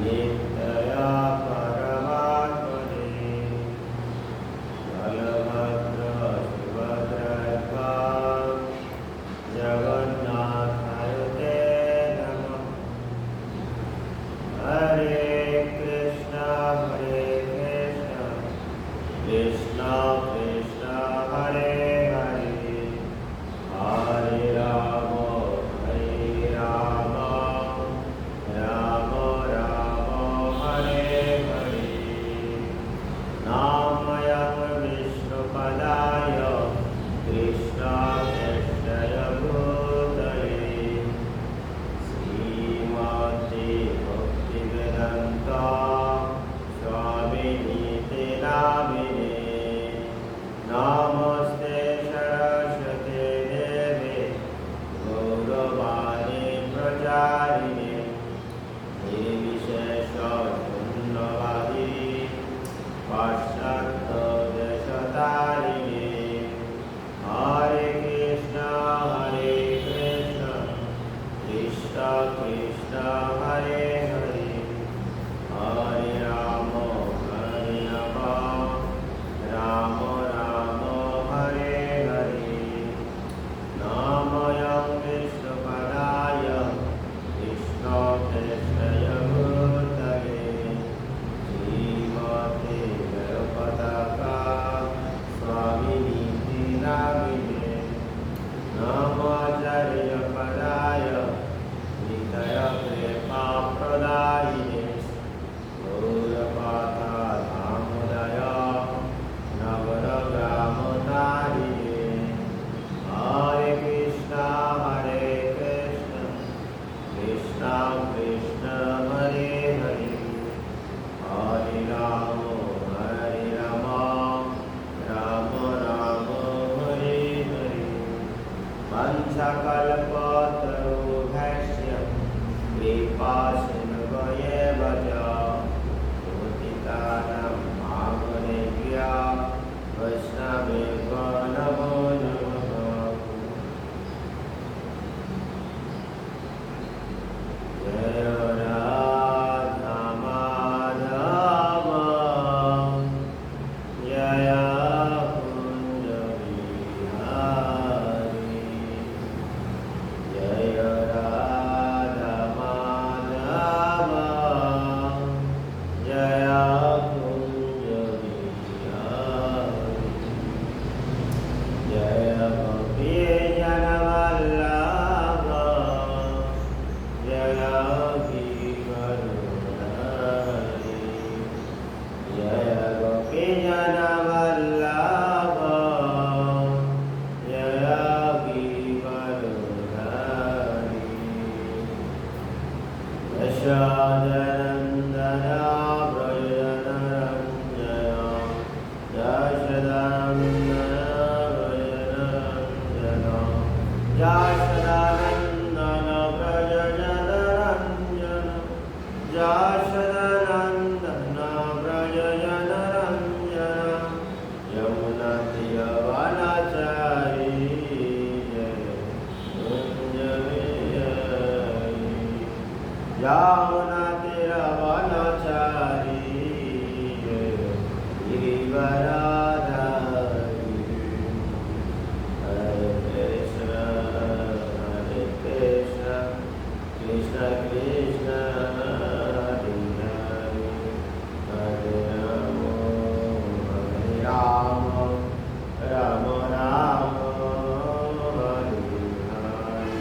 नित्या परमात्मने बलभद्र सुभद्रैका जगन्नाथाय ते नमः। हरे कृष्ण कृष्ण कृष्ण हरे हरे हरे राम राम राम हरे हरे। नामयं विष्णुपदाय कृष्णाय भूतले श्रीमते भक्तिवेदान्त स्वामिनीति नामिने। नमस्ते सरस्वते देवे गौरवाणी प्रचारिणे निर्विशेषशून्यवादी पाश्चात्यदेशतारिणे। हरे कृष्ण कृष्ण कृष्ण हरे हरे हरे राम राम राम हरे हरे। नामयं विष्णुपदाय कृष्णाय भूतले श्रीमते गणपतका स्वामिनीति नामिने। नमोऽचार्यपदाय नितय प्रेमाप्रदायिने गौरपादामोदय नवरग्रामतारिणे। हरे कृष्ण कृष्ण कृष्ण हरे हरे हरे राम राम राम हरे हरे। वंशकल्पतरुभ्यश्च कृपासिन्धुभ्येव च पतितानां पावनेभ्यो वैष्णवेभ्यो नमो नमः। जय राधा माधव जय कुञ्ज बिहारी। जय राधा माधव जय कुञ्ज बिहारी। जय गोपीजनवल्लभ जय गिरिवरधारी। जय गोपीजनवल्लभ जय गिरिवरधारी। यशोदनन्दन व्रजनरञ्जय यशोदानन्दन व्रजनरञ्जन यशोदानन्दन व्रजनरञ्जन यशोदानन्दन व्रजनरञ्जन यमुनातीरवनचारी जय कुञ्ज बिहारी। यमुनातीरवनचारी जय गिरिवरधारी। हरे कृष्ण कृष्ण कृष्ण हरे हरे हरे राम राम राम हरे हरे।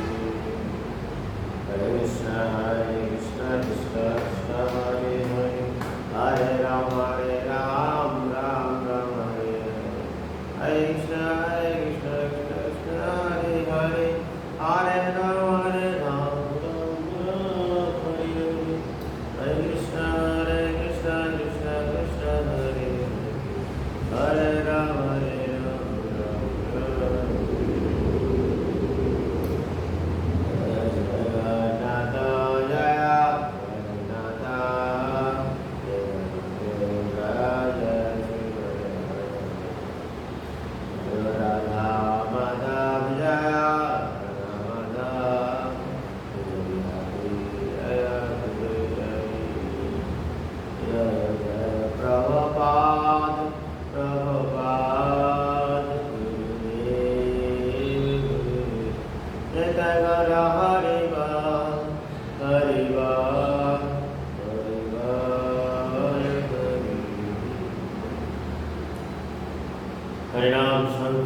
हरे कृष्ण कृष्ण कृष्ण हरे हरे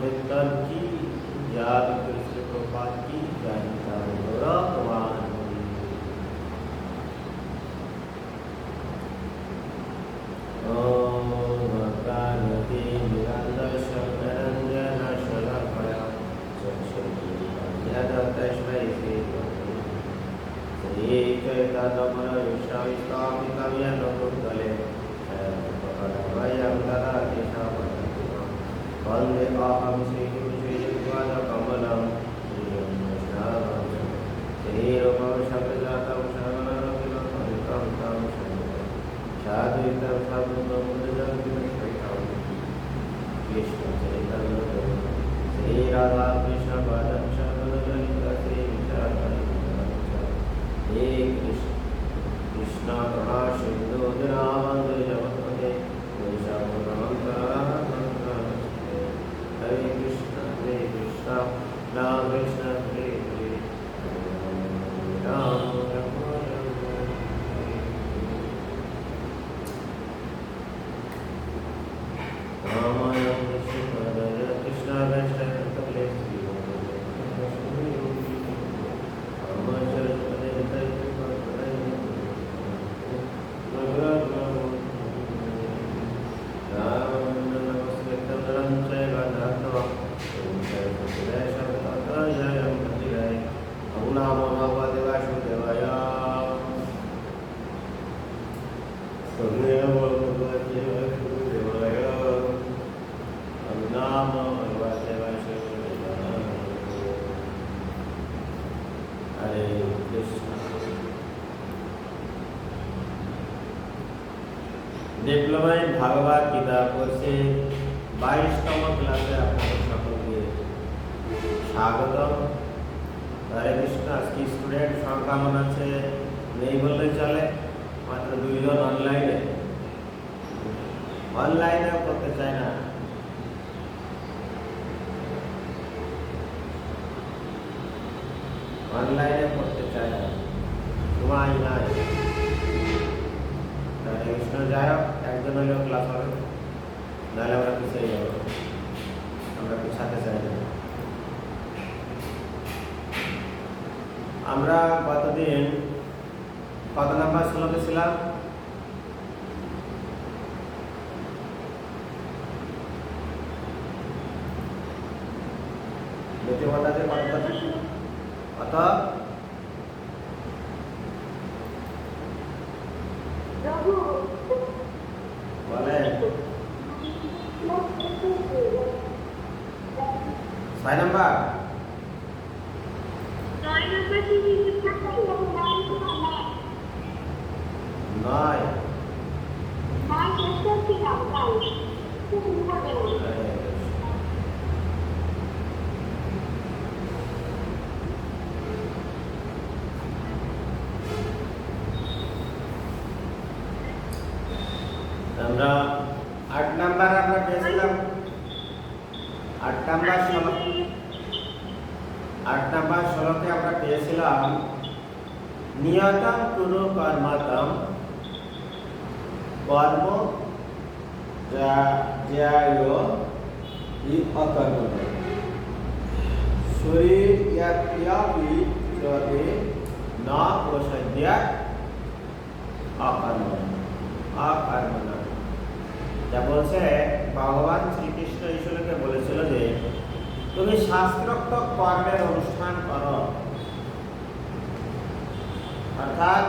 कीर्तन की याद कृष्ण प्रपात की भगवान। ओम प्राणति निरंजन निरंजन शलाकया चक्षुर्ज्ञान तस्मै श्री चैतन्य विश्वामित्रामितं येन भूतले वयं ददाति वन्दे अहं श्रीगुरुश्रीयुक्तकमलं श्रीरूपं शब्दजातं शरणरघुनाथं तं साधुतं साधुतं बुद्धजगद्विश्वं कृष्णचैतन्य श्रीराधा कृष्ण पादं शरणललिता श्रीविशाखान्वितं हे कृष्ण करुणा सिन्धु दीनबन्धु जगत्पते हरे कृष्ण राम कृष्ण हरे हरे राम राम रामायण कृष्ण वैष्णव diploma in Bhagavat Gita course 22तम क्लासे আপনাদের সকলকে স্বাগতম। হরে কৃষ্ণ। আজকে স্টুডেন্ট সংখ্যা মনে আছে নেই বললেই চলে, মাত্র 2 জন অনলাইনে করতে চায় না। অনলাইনে করতে চায় না, সময় নাই। কৃষ্ণ যাই হোক, একজন হলেও ক্লাস হবে, নাহলে আমরা পিছিয়ে যাব, আমরা পিছাতে চাই না। আমরা গতদিন কত নাম্বার শ্লোকে ছিলাম? নীতিমালাতে কত বলে 6 নাম্বার। 9 আমরা 8 নাম্বার আমরা পেয়েছিলাম। 8 নাম্বার শ্লোকে আমরা পেয়েছিলাম নিয়তম কুরু কর্মতম কর্ম জ্যায় হি অকর্মণ শরীর ইয়াপি ক্রিয়তে না প্রসদ্য অকর্মণ। যা বলছে ভগবান শ্রীকৃষ্ণ ঈশ্বরকে বলেছিল যে তুমি শাস্ত্রোক্ত কর্মের অনুষ্ঠান করো, অর্থাৎ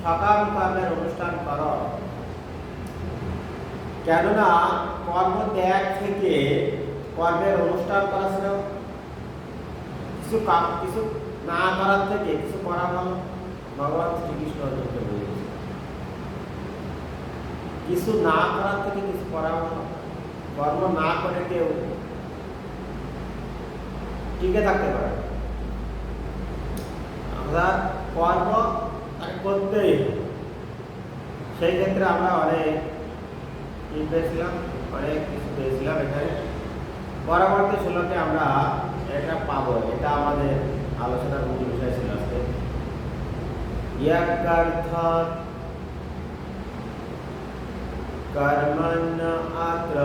সকাম কর্মের অনুষ্ঠান করো। কেননা কর্ম ত্যাগ থেকে কর্মের অনুষ্ঠান করা ছিল, কিছু না করার থেকে কিছু করা ভালো। ভগবান শ্রীকৃষ্ণ অর্জুনকে বলেছে কিছু না করার থেকে কিছু করা ভালো। কর্ম না করে কেউ টিকে থাকতে পারে, আমরা কর্ম তাকে করতেই। সেই ক্ষেত্রে আমরা অনেক কিছু পেয়েছিলাম। এখানে পরবর্তী শ্লোকে আমরা এটা পাবো, এটা আমাদের আলোচনার মূল বিষয় ছিল আজকে। ইয়ার্থাৎ কর্মণ্য আত্র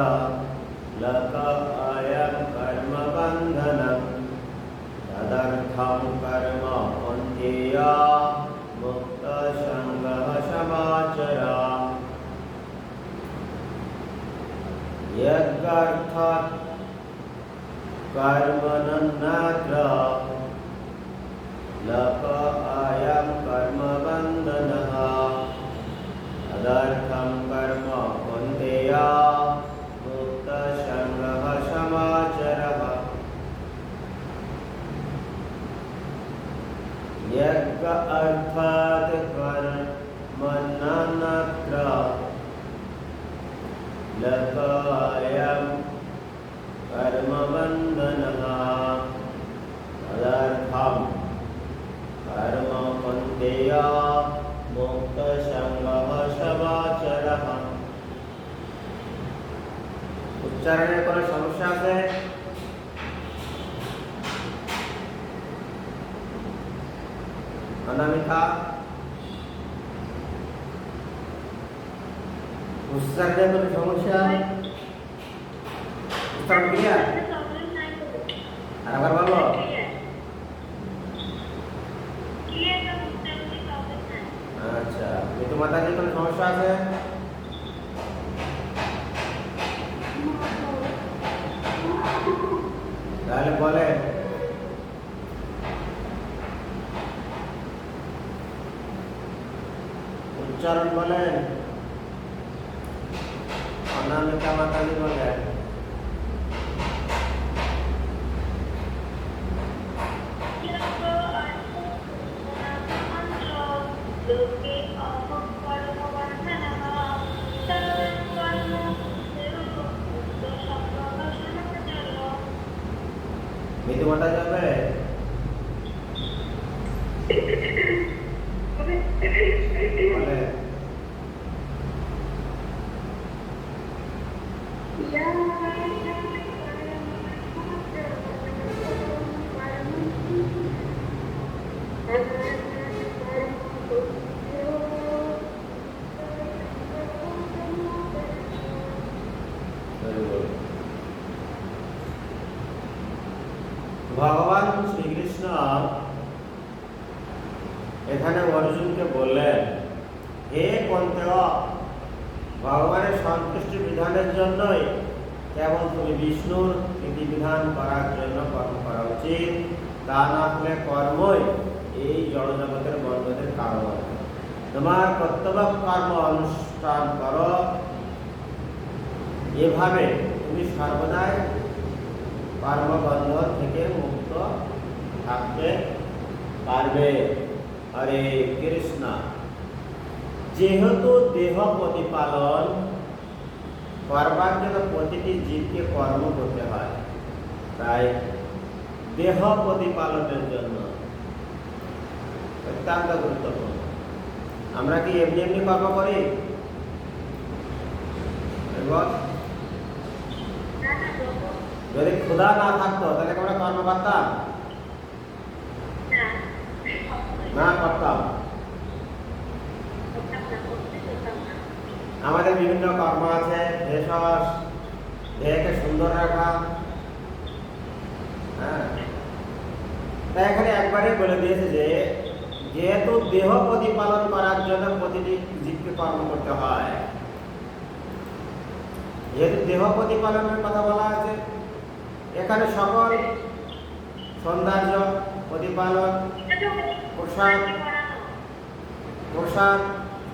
लक अयं कर्म बंधनं तदर्थं कर्म कौन्तेय मुक्त संगः समाचर यज्ञार्थात् कर्म नत्र लक अयं कर्म बंधनः तदर्थं कर्म कौन्तेय मुक्त संगः समाचरः यज्ञ अर्थात् कर्म नत्र लक अयं कर्म बंधनः तदर्थं कर्म कौन्तेय मुक्त संगः समाचरः। उच्चारणे कोनो समस्या আছে? अनामिका उच्चारणे কোনো সমস্যা? উচ্চারণ ক্লিয়ার? আর আবার বলো। আচ্ছা, কিন্তু মাতাজি কোনো সমস্যা আছে? তাহলে বলে উচ্চারণ বলেন। অনামিকা মাতাজি বলেন। মিতু মাতা যাবে? বলে ভগবান শ্রীকৃষ্ণ এখানে অর্জুনকে বললেন, হে কৌন্তেয়, ভগবানের সন্তুষ্টি বিধানের জন্যই কেবল তুমি বিষ্ণুর বিধিবিধান করার জন্য কর্ম করা উচিত, তা না হলে কর্মই এই জড়জগতের বন্ধনের কারণ। তোমার কর্তব্য কর্ম অনুষ্ঠান করো, এভাবে তুমি সর্বদাই কর্মবন্ধন থেকে মুক্ত থাকতে পারবে। হরে কৃষ্ণ। যেহেতু দেহ প্রতিপালন করবার জন্য প্রতিটি জীবকে কর্ম করতে হয়, তাই দেহ প্রতিপালনের জন্য অত্যন্ত গুরুত্বপূর্ণ। আমরা কি এমনি এমনি কর্ম করি? যদি ক্ষুধা না থাকতো তাহলে আমরা কর্ম করতাম না? করতাম। আমাদের বিভিন্ন কর্ম আছে, ভেষজ, দেহকে সুন্দর রাখা। হ্যাঁ, তাই এখানে একবারে বলে দিয়েছে যে যেহেতু দেহ প্রতিপালন করার জন্য প্রতিটি জীবকে কর্ম করতে হয়, যেহেতু দেহ প্রতিপালনের কথা বলা আছে, এখানে সকল সৌন্দর্য প্রতিপালন, পোশাক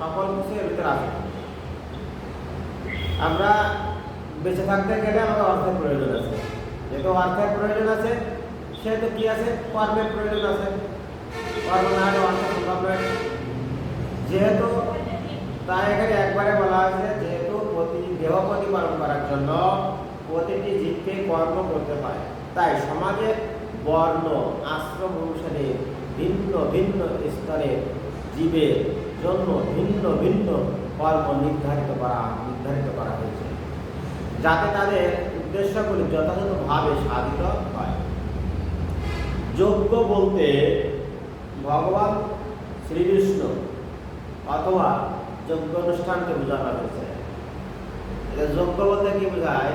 সকল কিছু এর ভিতরে আছে। আমরা বেঁচে থাকতে গেলে আমাদের অর্থের প্রয়োজন আছে, যেহেতু অর্থের প্রয়োজন আছে সেহেতু কি আছে, কর্মের প্রয়োজন আছে। কর্ম না হলে অর্থ সম্ভব নয়। যেহেতু তাই এখানে একবারে বলা আছে যেহেতু প্রতিটি দেহ প্রতিপালন করার জন্য প্রতিটি জীবকে কর্ম করতে হয়, তাই সমাজে বর্ণ আশ্রম অনুসারে ভিন্ন ভিন্ন স্তরের জীবের জন্য ভিন্ন ভিন্ন কর্ম নির্ধারিত করা হয়েছে, যাতে তাদের উদ্দেশ্যগুলি যথাযথভাবে সাধিত হয়। যজ্ঞ বলতে ভগবান শ্রীকৃষ্ণ অথবা যজ্ঞ অনুষ্ঠানকে বোঝানো হয়েছে। যজ্ঞ বলতে কি বোঝায়?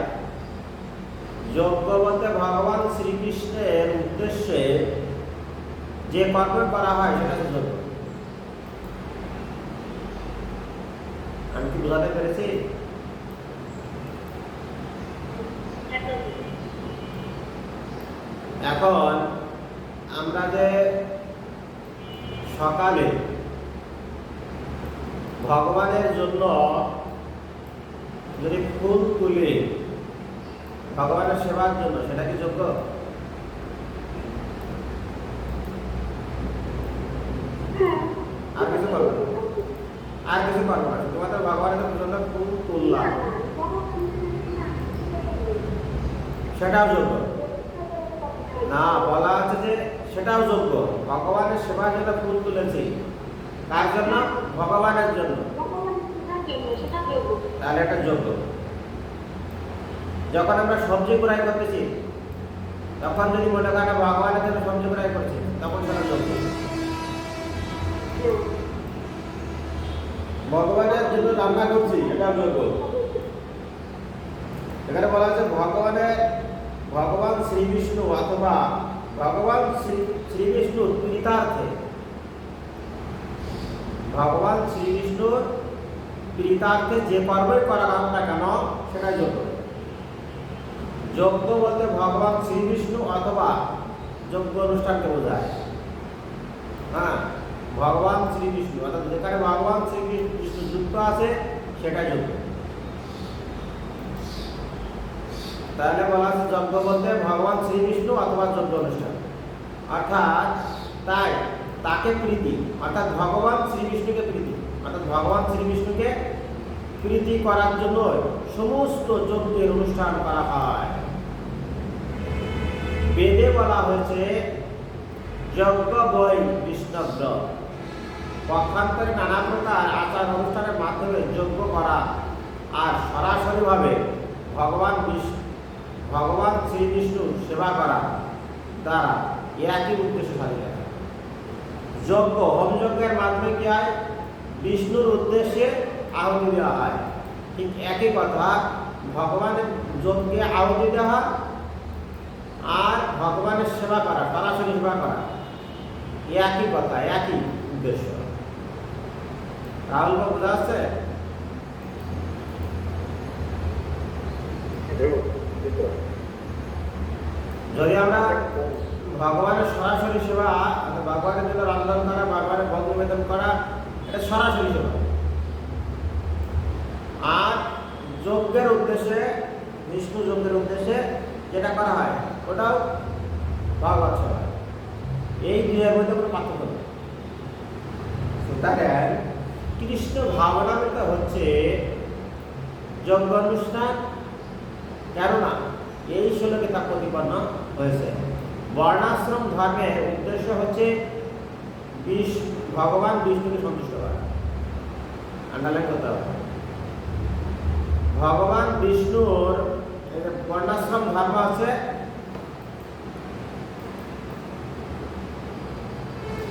যজ্ঞ বলতে ভগবান শ্রীকৃষ্ণের উদ্দেশ্যে যে কর্ম করা হয় সেটা হচ্ছে যজ্ঞ। আমি কি বোঝাতে পেরেছি? এখন আমরা যে সকালে ভগবানের জন্য যদি ফুল তুলি ভগবানের সেবার জন্য, সেটা কি যোগ্য? আর কিছু করবো না, আর কিছু করবো না, শুধুমাত্র ভগবানের জন্য ফুল তুললাম, সেটাও যোগ্য না? বলা আছে যে সেটাও যোগ্য। ভগবানের সেবার জন্য ফুল তুলেছি, তার জন্য, ভগবানের জন্য, তাহলে এটা যোগ্য। যখন আমরা সবজি ক্রয় করতেছি তখন যদি মনে করেন ভগবানের জন্য সবজি ক্রয় করছি, তখন সেটা যোগ্য। ভগবানের জন্য রান্না করছি, এটা যোগ্য। এখানে বলা আছে ভগবান শ্রী বিষ্ণু অথবা ভগবান শ্রী বিষ্ণুর প্রীতার্থে, ভগবান শ্রী বিষ্ণুর প্রীতার্থে যে কর্মই করা হোক না কেন সেটা যোগ্য। যজ্ঞ বলতে ভগবান শ্রী বিষ্ণু অথবা যজ্ঞ অনুষ্ঠানকে বোঝায়। হ্যাঁ, ভগবান শ্রী বিষ্ণু অর্থাৎ যেখানে ভগবান শ্রী বিষ্ণু যুক্ত আছে সেটা যজ্ঞ। তাহলে বলা আছে যজ্ঞ বলতে ভগবান শ্রী বিষ্ণু অথবা যজ্ঞ অনুষ্ঠান, অর্থাৎ তাই তাকে প্রীতি, অর্থাৎ ভগবান শ্রী বিষ্ণুকে প্রীতি, অর্থাৎ ভগবান শ্রী বিষ্ণুকে প্রীতি করার জন্য সমস্ত যজ্ঞের অনুষ্ঠান করা হয়। বেদে বলা হয়েছে যজ্ঞ বৈ বিষ্ণব্র, পক্ষান্তরে নানা প্রকার আচার অনুষ্ঠানের মাধ্যমে যজ্ঞ করা আর সরাসরিভাবে ভগবান শ্রী বিষ্ণুর সেবা করা দ্বারা একই উদ্দেশ্য সাধিত হয়। যজ্ঞ, হোমযজ্ঞের মাধ্যমে কি হয়? বিষ্ণুর উদ্দেশ্যে আহুতি দেওয়া হয়। ঠিক একই কথা, ভগবানের যজ্ঞে আহুতি দেওয়া আর ভগবানের সেবা করা, সরাসরি সেবা করা, একই কথা, একই উদ্দেশ্য। রাহুল বাবু বোঝা যাচ্ছে? যদি আমরা ভগবানের সরাসরি সেবা, ভগবানের জন্য রন্ধন করা, ভগবানের ভোগ নিবেদন করা, এটা সরাসরি সেবা। আর যজ্ঞের উদ্দেশ্যে, বিষ্ণু যজ্ঞের উদ্দেশ্যে যেটা করা হয় ওটাও ভগবত সেবা। এই দুইয়ের মধ্যে কোনো পার্থক্য নেই। সুতরাং কৃষ্ণ ভাবনামৃত হচ্ছে যজ্ঞ অনুষ্ঠান, কেননা এই শ্লোকে তা প্রতিপন্ন হয়েছে। বর্ণাশ্রম ধর্মের উদ্দেশ্য হচ্ছে ভগবান বিষ্ণুকে সন্তুষ্ট করা। আন্ডারলাইন করতে হবে, ভগবান বিষ্ণুর বর্ণাশ্রম ধর্ম আছে,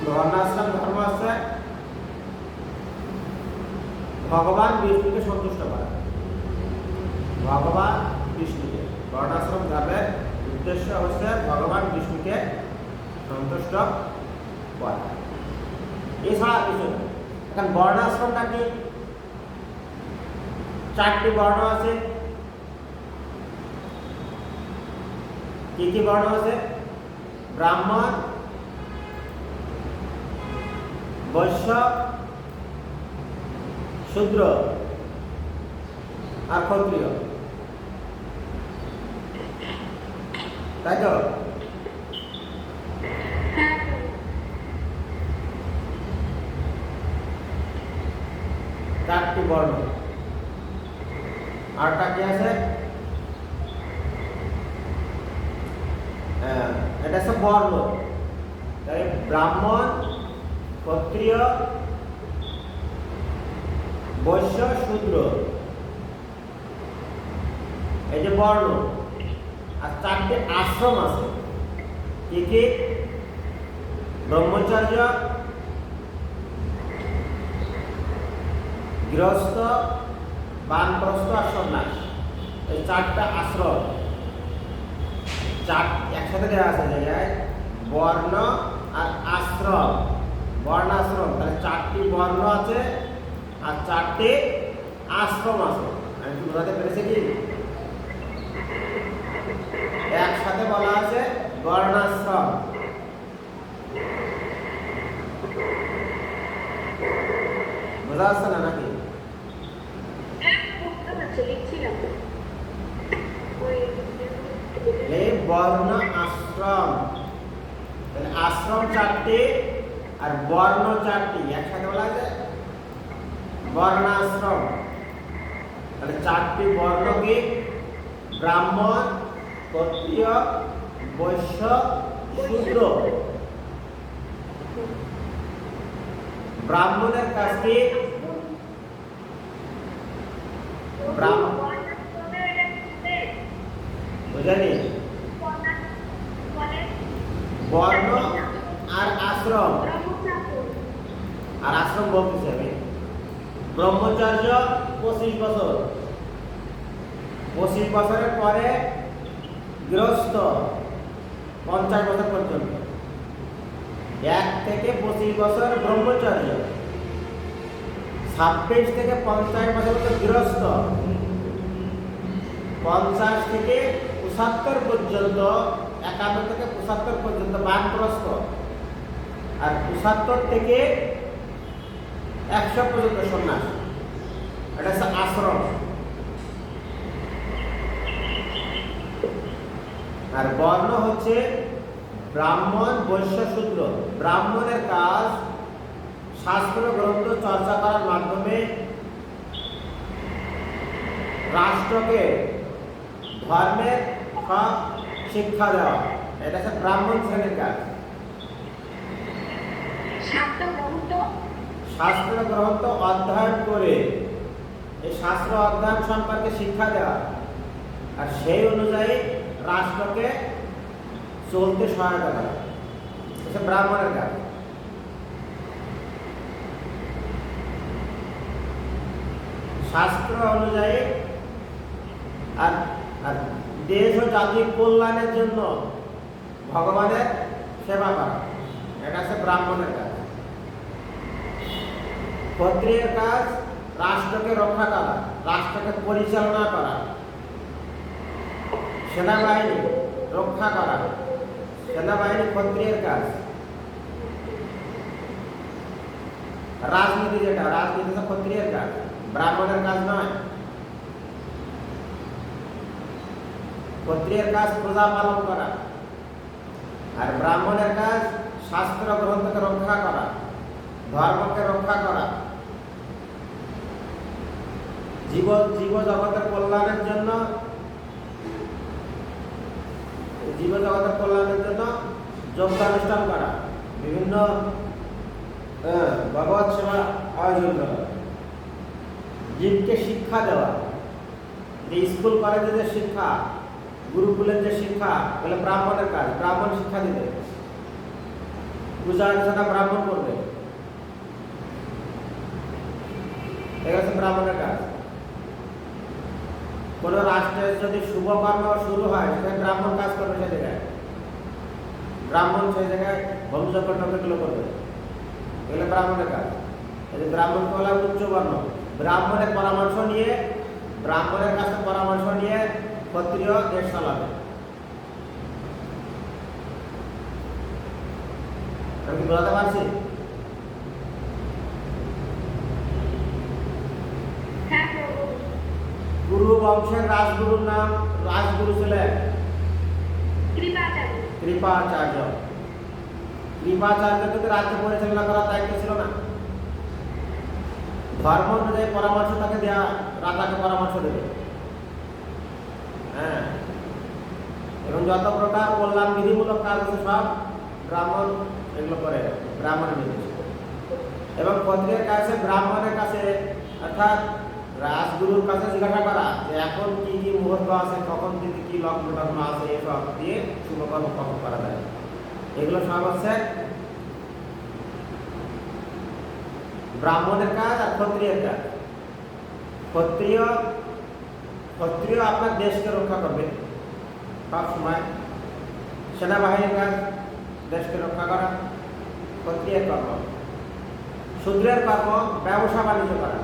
বর্ণাশ্রম ধর্ম আছে ভগবান বিষ্ণুকে সন্তুষ্ট করা। ভগবান বিষ্ণুকে, বর্ণাশ্রম ধর্মের উদ্দেশ্য হচ্ছে ভগবান বিষ্ণুকে সন্তুষ্ট করা, এছাড়া কিছু না। এখন বর্ণাশ্রমটা কি? চারটি বর্ণ আছে। কি কি বর্ণ আছে? ব্রাহ্মণ, বৈশ্য, শূদ্র আর ক্ষত্রিয়, তাই তো? চারটি বর্ণ। আরটা কি আছে? এটা সব বর্ণ। তাই ব্রাহ্মণ, ক্ষত্রিয়, বৈশ্য, শূদ্র, এই যে বর্ণ। আর চারটে আশ্রম আছে। কি কি? ব্রহ্মচর্য, গৃহস্থ, বানপ্রস্থ আর সন্ন্যাস, এই চারটা আশ্রম। চার একসাথে দেওয়া আছে জায়গায় বর্ণ আর আশ্রম, বর্ণ আশ্রম, তাহলে 4টি বর্ণ আছে আর 4টি আশ্রম আছে। আমি কি বোঝাতে পেরেছি কি? একসাথে বলা আছে বর্ণাশ্রম। বোঝা যাচ্ছে না নাকি? এই বর্ণ আশ্রম, তাহলে আশ্রম 4টি আর বর্ণ 4টি, একসাথে বলা আছে বর্ণাশ্রম। তাহলে 4টি বর্ণ কি? ব্রাহ্মণ, ক্ষত্রিয়, বৈশ্য, শূদ্র। ব্রাহ্মণের কাজ কি? বুঝানি বর্ণ আর আশ্রম, আর আশ্রম বলতেছি আমি। ব্রহ্মচর্য 25 বছর, 25 বছরের পরে গৃহস্থ 50 বছর পর্যন্ত। 1 থেকে 25 বছর ব্রহ্মচর্য, 26 থেকে 50 বছর গৃহস্থ, 50 থেকে 75 পর্যন্ত, 51 থেকে 75 পর্যন্ত বানপ্রস্থ, আর 75 থেকে 100 পর্যন্ত সন্ন্যাস। এটা হচ্ছে আশ্রম। আর বর্ণ হচ্ছে ব্রাহ্মণ, বৈশ্য, শূদ্র। ব্রাহ্মণের কাজ শাস্ত্র গ্রন্থ চর্চা করার মাধ্যমে রাষ্ট্রকে ধর্মের সব শিক্ষা দেওয়া, এটা হচ্ছে ব্রাহ্মণ শ্রেণীর কাজ। শাস্ত্র গ্রন্থ অধ্যয়ন করে এই শাস্ত্র অধ্যয়ন সম্পর্কে শিক্ষা দেওয়া, আর সেই অনুযায়ী রাষ্ট্রকে চলতে সহায়তা করা, এটা ব্রাহ্মণের কাজ। শাস্ত্র অনুযায়ী আর আর দেশ ও জাতির কল্যাণের জন্য ভগবানের সেবা করা, এটা হচ্ছে ব্রাহ্মণের কাজ। ক্ষত্রিয়ের কাজ রাষ্ট্রকে রক্ষা করা, রাষ্ট্রকে পরিচালনা করা, সেনাবাহিনী রক্ষা করা, সেনাবাহিনী ক্ষত্রিয়ের কাজ। রাজনীতি, যেটা রাজনীতি তো ক্ষত্রিয়ের কাজ, ব্রাহ্মণের কাজ নয়। ক্ষত্রিয়ের কাজ প্রজা পালন করা, আর ব্রাহ্মণের কাজ শাস্ত্র গ্রন্থকে রক্ষা করা, ধর্মকে রক্ষা করা, জীব জগতের কল্যাণের জন্য, জীব জগতের কল্যাণের জন্য যোগ্যানুষ্ঠান করা, বিভিন্ন ভগবত সেবা আয়োজন করা, জীবকে শিক্ষা দেওয়া। যে স্কুল কলেজে যে শিক্ষা, গুরুকুলের যে শিক্ষা, বলে ব্রাহ্মণের কাজ। ব্রাহ্মণ শিক্ষা দিবে, পূজা অর্চনা ব্রাহ্মণ করবে, এটা হচ্ছে ব্রাহ্মণের কাজ। কোন রাষ্ট্রের যদি শুভ কর্ম শুরু হয়, সেখানে ব্রাহ্মণ কাজ করবে, সে জায়গায় ব্রাহ্মণ সেই জায়গায় বংশযজ্ঞ টজ্ঞগুলো করবে, এগুলো ব্রাহ্মণের কাজ। এই ব্রাহ্মণ হলো উচ্চ বর্ণ। ব্রাহ্মণের পরামর্শ নিয়ে, ব্রাহ্মণের কাছে পরামর্শ নিয়ে ক্ষত্রিয় দেশ চালাবে। আমি কি বোঝাতে পারছি? গুরু বংশের রাজগুরুর নাম, রাজগুরু ছিলেন কৃপাচার্য। কৃপাচার্য কিন্তু রাজ্য পরিচালনা করার দায়িত্ব ছিল না। ধর্ম অনুযায়ী পরামর্শ তাকে দেওয়া, রাজাকে পরামর্শ দেবে। হ্যাঁ, এবং যত প্রকার কল্যাণ বিধিমূলক কাজ আছে সব ব্রাহ্মণ এগুলো করে, ব্রাহ্মণের নির্দেশ। এবং ক্ষত্রিয়ের কাছে, ব্রাহ্মণের কাছে অর্থাৎ রাজগুরুর কাছে জিজ্ঞাসা করা যে এখন কি কি মুহূর্ত আছে, কখন দিদি কি লগ্ন টগ্ন আছে, এসব দিয়ে শুভকর্ম কখন করা যায়। এগুলো সব হচ্ছে ব্রাহ্মণের কাজ আর ক্ষত্রিয়ের কাজ। ক্ষত্রিয় আপনার দেশকে রক্ষা করবে সব সময়, সেনাবাহিনীর কাজ দেশকে রক্ষা করা, ক্ষত্রিয়ের কর্ম। শূদ্রের কর্ম ব্যবসা বাণিজ্য করা,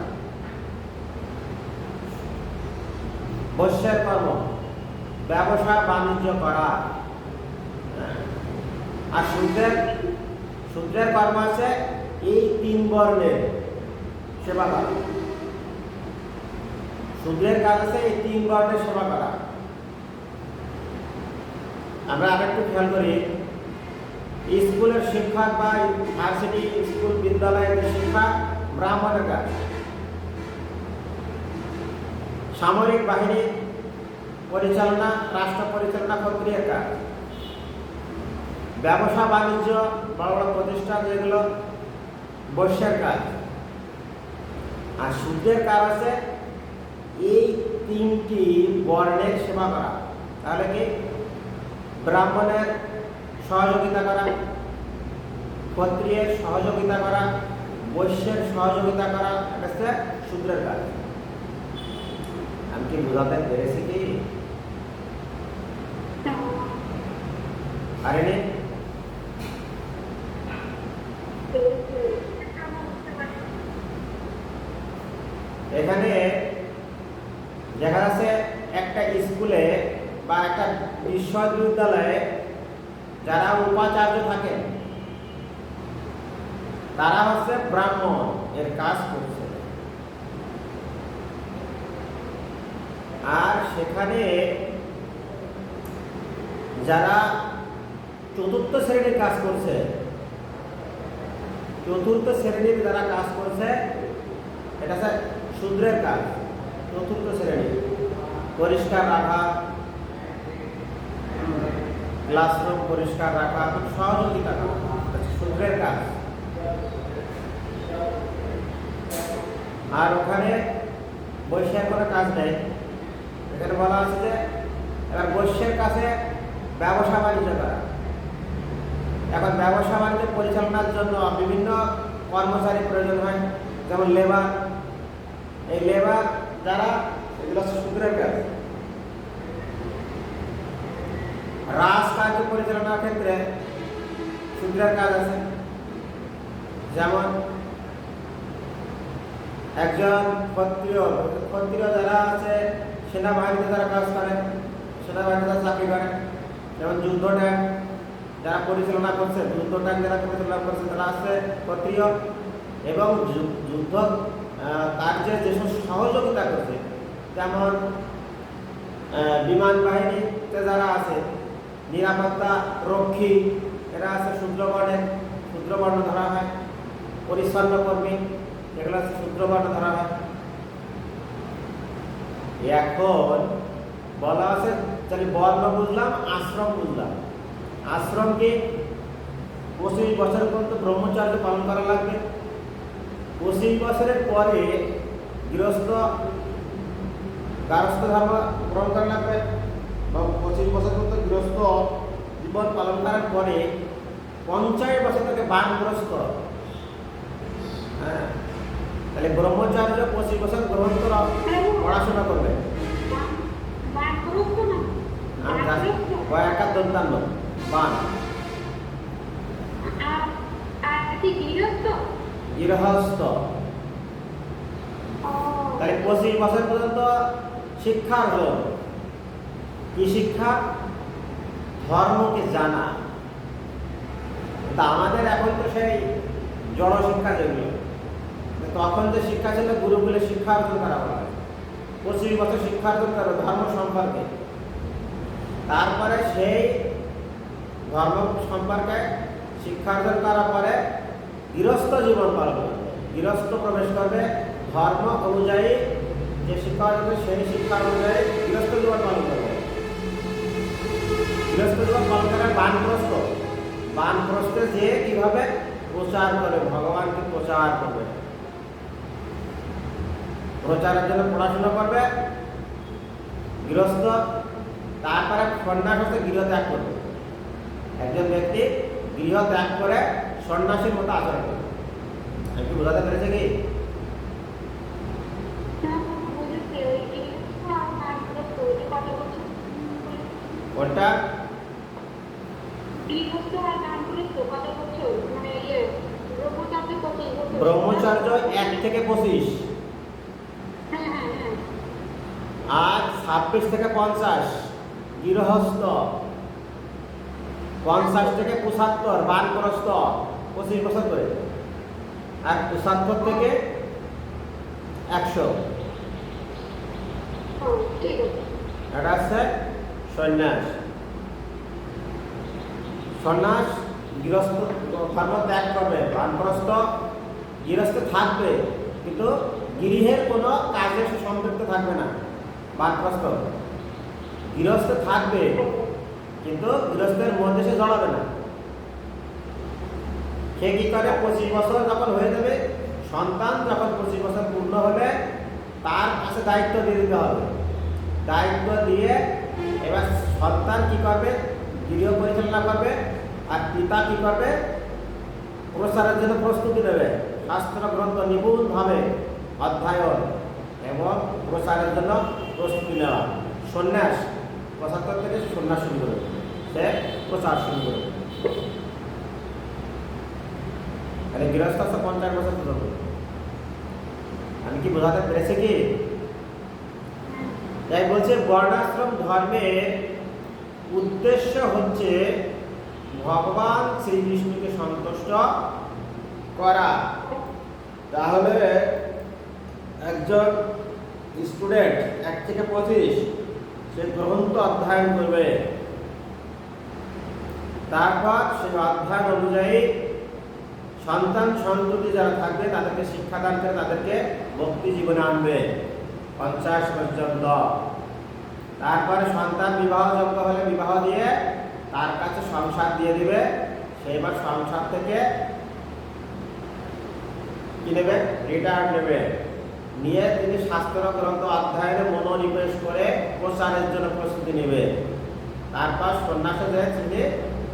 বৈশ্যের কর্ম ব্যবসা বাণিজ্য করা। আর শূদ্রের কর্ম আছে এই 3 বর্ণের সেবা করা। শূদ্রের কাজ আছে এই 3 বর্ণের সেবা করা। আমরা আরেকটু খেয়াল করি, স্কুলের শিক্ষক বা ভার্সিটি স্কুল বিদ্যালয়ের শিক্ষা ব্রাহ্মণের কাজ। সামরিক বাহিনী পরিচালনা, রাষ্ট্র পরিচালনা ক্ষত্রিয়ের কাজ। ব্যবসা বাণিজ্য বড় বড় প্রতিষ্ঠান যেগুলো বৈশ্যের কাজ। আর শূদ্রের কাজ আছে এই 3টি বর্ণের সেবা করা। তাহলে কি? ব্রাহ্মণের সহযোগিতা করা, ক্ষত্রিয়ের সহযোগিতা করা, বৈশ্যের সহযোগিতা করা, এটা হচ্ছে শূদ্রের কাজ। আমি কি বোঝাতে পেরেছি কি? পারেনি? এখানে দেখা যাচ্ছে একটা স্কুলে বা একটা বিশ্ববিদ্যালয়ে যারা উপাচার্য থাকেন তারা হচ্ছে ব্রাহ্মণ, এর কাজ করছে। আর সেখানে যারা 4র্থ শ্রেণীর কাজ করছে, 4র্থ শ্রেণীর যারা কাজ করছে, এটা হচ্ছে শূদ্রের কাজ। 4র্থ শ্রেণী পরিষ্কার রাখা, ক্লাসরুম পরিষ্কার রাখা, সহযোগিতা করা, শূদ্রের কাজ। আর ওখানে বৈশ্যের কোনো কাজ নেই। এখানে বলা আছে যে এবার বৈশ্যের কাছে ব্যবসা বাণিজ্য করা। এখন ব্যবসা বাণিজ্য পরিচালনার জন্য বিভিন্ন কর্মচারী প্রয়োজন হয়, যেমন লেবার। এই লেবার যারা, এগুলো শূদ্রের কাজ। রাজকার্য পরিচালনার ক্ষেত্রে শূদ্রের কাজ আছে। যেমন একজন ক্ষত্রিয় যারা আছে সেনাবাহিনীতে যারা কাজ করে, সেনাবাহিনীতে যারা চাকরি করে, যেমন যুদ্ধ ট্যাঙ্ক যারা পরিচালনা করছে, যুদ্ধ ট্যাঙ্ক যারা পরিচালনা করছে তারা আছে ক্ষত্রিয়। এবং যুদ্ধ কার্যে যেসব সহযোগিতা করছে, যেমন বিমান বাহিনীতে যারা আছে, নিরাপত্তা রক্ষী, এরা আছে শূদ্রবর্ণ ধরা হয়। পরিচ্ছন্ন কর্মী, এগুলো আছে শূদ্রবর্ণ ধরা হয়। এখন বলা আছে, তাহলে বর্ণ বুঝলাম, আশ্রম বুঝলাম। আশ্রম কি? 25 বছর পর্যন্ত ব্রহ্মচর্য পালন করা লাগবে। 25 বছরের পরে গারস্থ ধর্ম গ্রহণ করা লাগবে। এবং 25 বছর পর্যন্ত গৃহস্থ জীবন পালন করার পরে 50 বছর থেকে বানগ্রস্ত। হ্যাঁ, তাহলে ব্রহ্মচার্য 25 বছর গ্রহণ করা, পড়াশোনা করবে। কয়েকটা দন্তান্ন বান গৃহস্থ। তাহলে 25 বছর পর্যন্ত শিক্ষা অর্জন। কি শিক্ষা? ধর্মকে জানা। তা আমাদের এখন তো সেই জড় শিক্ষা যেগুলো, তখন যে শিক্ষা ছিল গুরুকুলে শিক্ষা অর্জন করা হয়। 25 বছর শিক্ষা অর্জন করো ধর্ম সম্পর্কে। তারপরে সেই ধর্ম সম্পর্কে শিক্ষা অর্জন করার পরে গৃহস্থ জীবন পালন করবে, গৃহস্থ প্রবেশ করবে। ধর্ম অনুযায়ী যে শিক্ষা অর্জন করবে সেই শিক্ষা অনুযায়ী গৃহস্থ জীবন পালন করবে। গৃহস্থ জীবন পালন করে বানপ্রস্থে যে কিভাবে প্রচার করে, ভগবানকে প্রচার করবে। প্রচারের জন্য পড়াশোনা করবে গৃহস্থ। তারপরে সন্ন্যাস হচ্ছে গৃহ ত্যাগ করবে। একজন ব্যক্তি গৃহ ত্যাগ করে সন্ন্যাসীর মতো আচরণ করবে। একটু বোঝাতে পেরেছে কি? কোনটা? ব্রহ্মচর্য 1 থেকে 25, আর 26 থেকে 50 গৃহস্থ, 50 থেকে 75 বানপ্রস্থ, 25 বছর করে, আর 75 থেকে 100 এটা আছে সন্ন্যাস। সন্ন্যাস গৃহস্থ ধর্ম ত্যাগ করবে, বানপ্রস্থ গৃহস্থ থাকবে কিন্তু গৃহের কোনো কাজে সে সম্পৃক্ত থাকবে না। বানপ্রস্থ গৃহস্থ থাকবে কিন্তু গৃহস্থের মধ্যে সে জড়াবে না। সে কি করে, 25 বছর যখন হয়ে যাবে, সন্তান যখন 25 বছর পূর্ণ হবে, তার কাছে দায়িত্ব দিয়ে দিতে হবে। দায়িত্ব দিয়ে এবার সন্তান কি করবে, গৃহ পরিচালনা করবে, আর পিতা কি করবে, প্রচারের জন্য প্রস্তুতি নেবে। শাস্ত্র গ্রন্থ নিপুণভাবে অধ্যয়ন এবং প্রচারের জন্য প্রস্তুতি নেওয়া। সন্ন্যাস 75 থেকে সন্ন্যাস শুরু করবে, সে প্রচার শুরু করবে। আরে গৃহস্থ 50 বছর পর্যন্ত। আমি কি বোঝাতে পেরেছি কি? তাই বলছে বর্ণাশ্রম ধর্মের উদ্দেশ্য হচ্ছে ভগবান শ্রীকৃষ্ণকে সন্তুষ্ট করা। তাহলে একজন স্টুডেন্ট 1 থেকে 25 সে গ্রন্থ অধ্যয়ন করবে, তারপর সে অধ্যয়ন অনুযায়ী সন্তান সন্ততি যারা থাকবে তাদেরকে শিক্ষাদান করে তাদেরকে ভক্তি জীবনে আনবে 50 পর্যন্ত। তারপরে সন্তান বিবাহযোগ্য হলে বিবাহ দিয়ে তার কাছে সংসার দিয়ে দিবে। সেইবার সংসার থেকে কি নেবে, রিটায়ার নেবে, নিয়ে তিনি শাস্ত্র গ্রন্থ অধ্যয়নে মনোনিবেশ করে প্রচারের জন্য প্রস্তুতি নেবে। তারপর সন্ন্যাসে যায় তিনি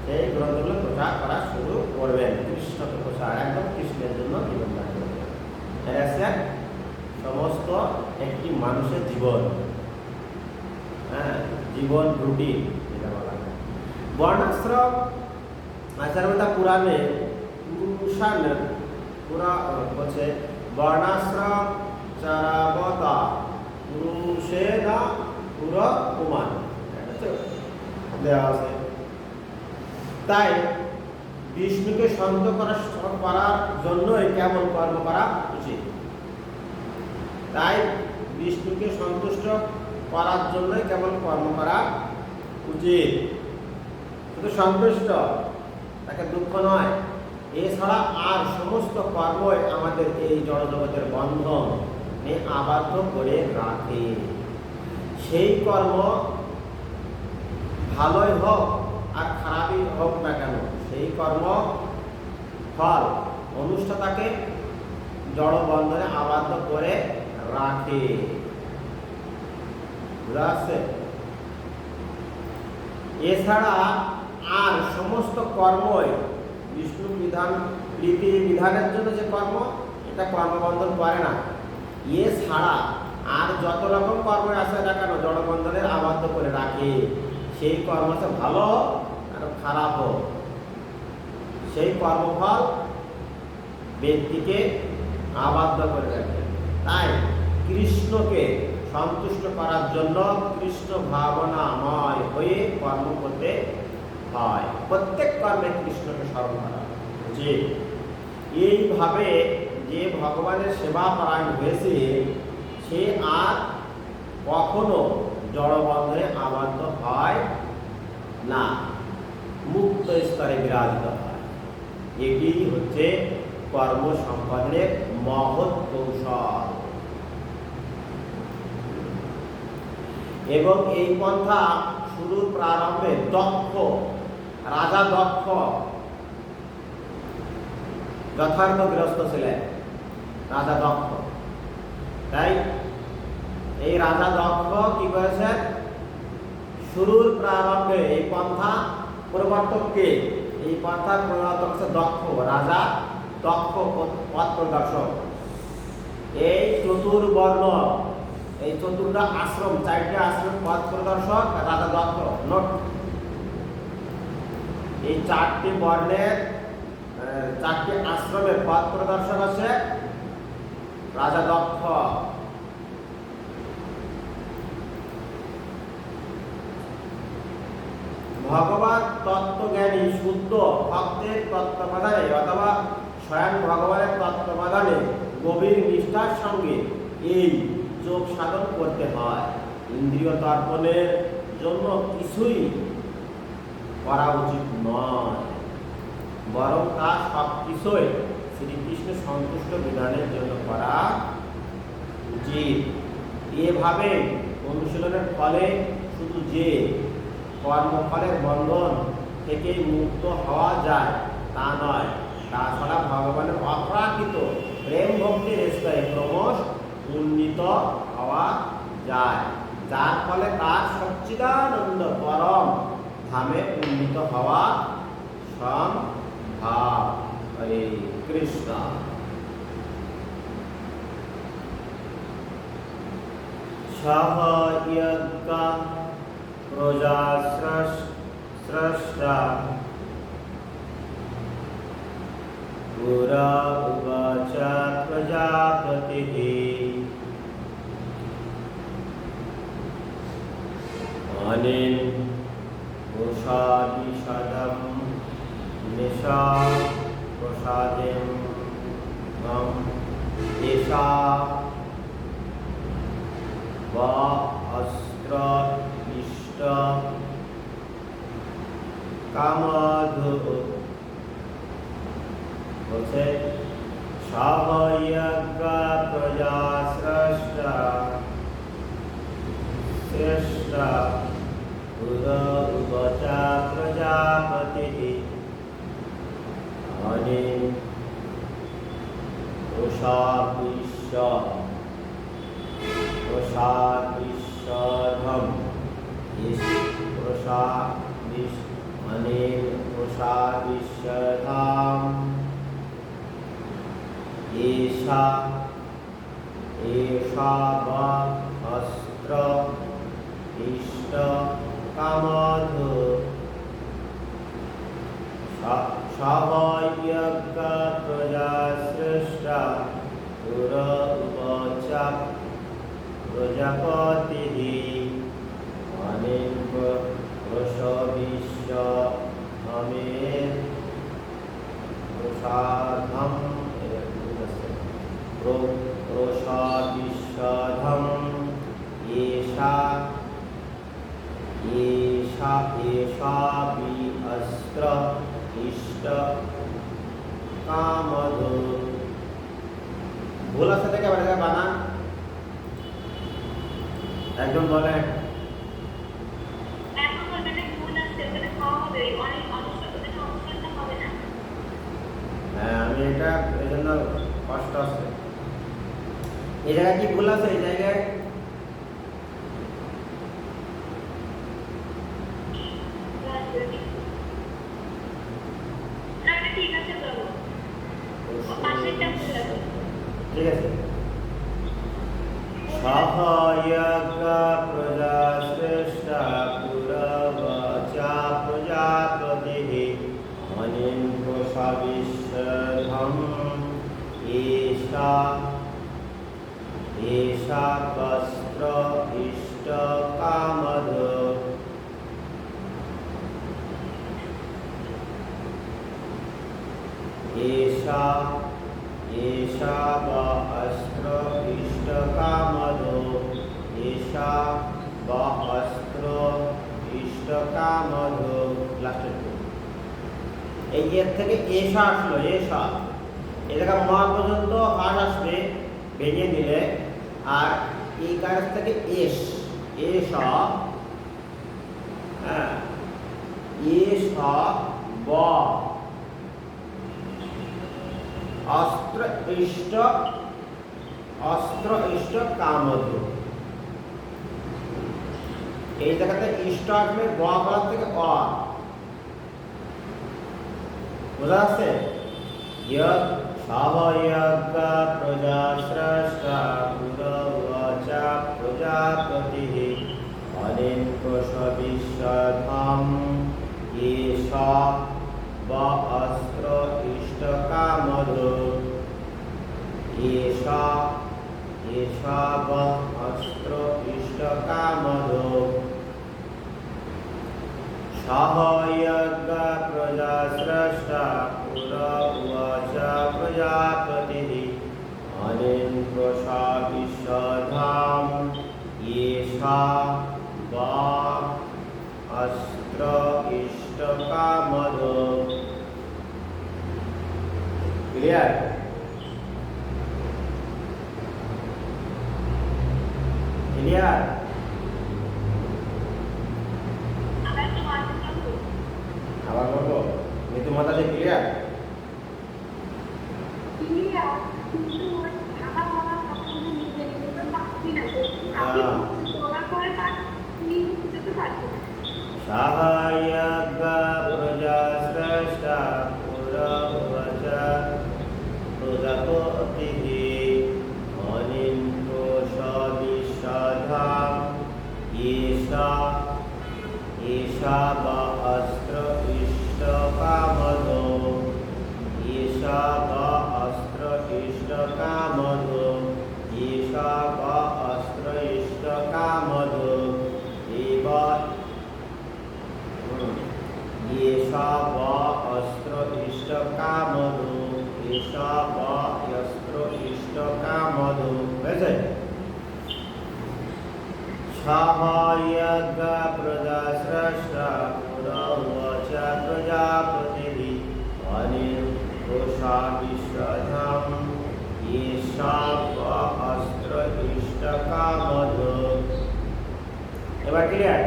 সেই গ্রন্থগুলো প্রচার করা শুরু করবেন, কৃষ্ণকে প্রচার, একদম কৃষ্ণের জন্য জীবন দান করবেন। এটা সমস্ত একটি মানুষের জীবন, জীবন রুটিন যেটা বলা হয়। বর্ণাশ্রম আচার্যতা পুরাণে পুরুষান পুরা বলছে বর্ণাশ্রম চারাবতা পুরুষে না পুরা কুমান দেওয়া আছে। তাই বিষ্ণুকে সন্তুষ্ট করার জন্যই কেমন কর্ম করা উচিত। তাই বিষ্ণুকে সন্তুষ্ট করার জন্যই কেমন কর্ম করা উচিত। শুধু সন্তুষ্ট, তাকে দুঃখ নয়, এছাড়া আর সমস্ত কর্মই আমাদের এই জড়জগতের বন্ধন আবদ্ধ করে রাখে। সেই কর্ম ভালোই হোক আর খারাপই হোক না কেন, সেই কর্ম ফল অনুষ্ঠাতাকে জড় বন্ধনে আবদ্ধ করে রাখে। বুঝা যাচ্ছে? এছাড়া আর সমস্ত কর্মই বিষ্ণু বিধান প্রীতি বিধানের জন্য যে কর্ম, এটা কর্মবন্ধন করে না। এছাড়া আর যত রকম কর্ম আছে না কেন জড়বন্ধনের আবদ্ধ করে রাখে। সেই কর্মটা ভালো হোক আর খারাপ হোক, সেই কর্মফল ব্যক্তিকে আবদ্ধ করে রাখে। তাই কৃষ্ণকে সন্তুষ্ট করার জন্য কৃষ্ণ ভাবনাময় হয়ে কর্ম করতে হয়। প্রত্যেক কর্মে কৃষ্ণকে স্মরণ করা উচিত। এইভাবে যে ভগবানের সেবা পরায়ণ হয়েছে সে আর কখনো জড়বন্ধনে আবদ্ধ হয় না, মুক্ত স্তরে বিরাজিত হয়। এটি হচ্ছে কর্ম সম্পাদনের মহৎ কৌশল। এবং এই পন্থা শুরুর প্রারম্ভে রাজা দক্ষ যথার্থ গৃহস্থ ছিলেন, রাজা দক্ষ। তাই এই রাজা দক্ষ কি করেছেন, শুরুর প্রারম্ভে এই পন্থা প্রবর্তককে, এই পন্থার প্রবর্তক হচ্ছে দক্ষ, রাজা দক্ষ পথ প্রদর্শক। এই চতুর্বর্ণ, এই চতুর্থ আশ্রম, 4টে আশ্রম পথ প্রদর্শক রাজা দক্ষ। নোট, এই 4টি বর্ণের চারটি আশ্রমের পথ প্রদর্শক আছে রাজা দক্ষ। ভগবান তত্ত্বজ্ঞানী শুদ্ধ ভক্তের তত্ত্বাবধানে অথবা স্বয়ং ভগবানের তত্ত্বাবধানে গভীর নিষ্ঠার সঙ্গে এই যোগ সাধন করতে হয়। ইন্দ্রিয় তর্পণের জন্য কিছুই করা উচিত নয়, বরং তা সব কিছুই শ্রীকৃষ্ণ সন্তুষ্ট বিধানের জন্য করা উচিত। এভাবে অনুশীলনের ফলে শুধু যে কর্মফলের বন্ধন থেকে মুক্ত হওয়া যায় তা নয়, তাছাড়া ভগবানের অপ্রাকৃত প্রেম ভক্তির স্তরে ক্রমশ উন্নীত হওয়া যায়, যার ফলে তার সচ্চিদানন্দ পরম ধামে উন্নীত হওয়া সম্ভব। হরে কৃষ্ণ। সহ যজ্ঞ প্রজা স্রষ্টা পুরা উবাচ প্রজাপতিঃ অনিল প্রসাদিষদম নিশা প্রসাদেম এষা বা অস্ত্র ইষ্ট কামধু বলছে সহযজ্ঞ প্রজা স্রষ্টা শ্রেষ্ঠা পুরুবচ প্রজাপতিঃ অনিল প্রসাদিষধম অনিল প্রসাদিষধম এষা বা অস্ত্র ইষ্ট কামধু সহযজ্ঞ প্রজা স্রষ্টা পুরুবচ প্রজাপতিঃ অনিল প্রসাদিষধমের প্রসাদম প্রসাদিষধম এষা বি অস্ত্র ইষ্ট কামধু। ভুল আছে থেকে বানান একদম বলেন। হ্যাঁ, আমি এটা এই জন্য কষ্ট আছে। এই জায়গায় কি ভুল আছে? এই জায়গায় ঠিক আছে। সহযজ্ঞ প্রজা শ্রেষ্ঠা পুরুবচ প্রজাপতিঃ অনিল প্রসাদিষধম এষা বস্ত্র ইষ্ট কামধু। এষা বা অস্ত্র ইষ্ট কামধু। এষা বা অস্ত্র ইষ্ট কামধু। লাস্টের এই এর থেকে এষা আসলো, এষা এই জায়গা মা পর্যন্ত হাস আসবে ভেঙে দিলে, আর এই কাজ থেকে এষা ব অস্ত্র ইষ্ট কামধু। এই জায়গাতে ইষ্ট আসবে ব বলার থেকে অ, বোঝা যাচ্ছে? সহযজ্ঞ প্রজা স্রষ্টা পুরুবচ প্রজাপতিঃ অনিল প্রসাদিষধম এষা বা অস্ত্র ইষ্ট এষা এষাব অস্ত্র ইষ্টকামধো সহয়জ্ঞ প্রজা স্রষ্টা পুরা উবাচ প্রজাপতিঃ অনেন প্রসাবিশ্বধাম এষা বা অস্ত্র ইষ্টকামধো। ক্লিয়ার? ক্লিয়ার? আবার বলবো কিন্তু মাথাতে ক্লিয়ার? সহায়জ্ঞ প্রজা স্রষ্টা পুরা উবাচ প্রজাপতিঃ অনিন প্রসাবিশ্বধাম এষা এষা বা অস্ত্র ইষ্টকামধো এষা বা অস্ত্র ইষ্টকামধো এষা বা অস্ত্র ইষ্টকামধো এবা এষা বা অস্ত্র ইষ্টকামধো এষা বা অস্ত্র ইষ্টকামধো। হয়েছে? সহায়জ্ঞ প্রজা স্রষ্টা পুরা উবাচ প্রজাপতিঃ অনিন প্রসাবিশ্বধাম এষা বা অস্ত্র ইষ্টকামধো। এবার ক্লিয়ার?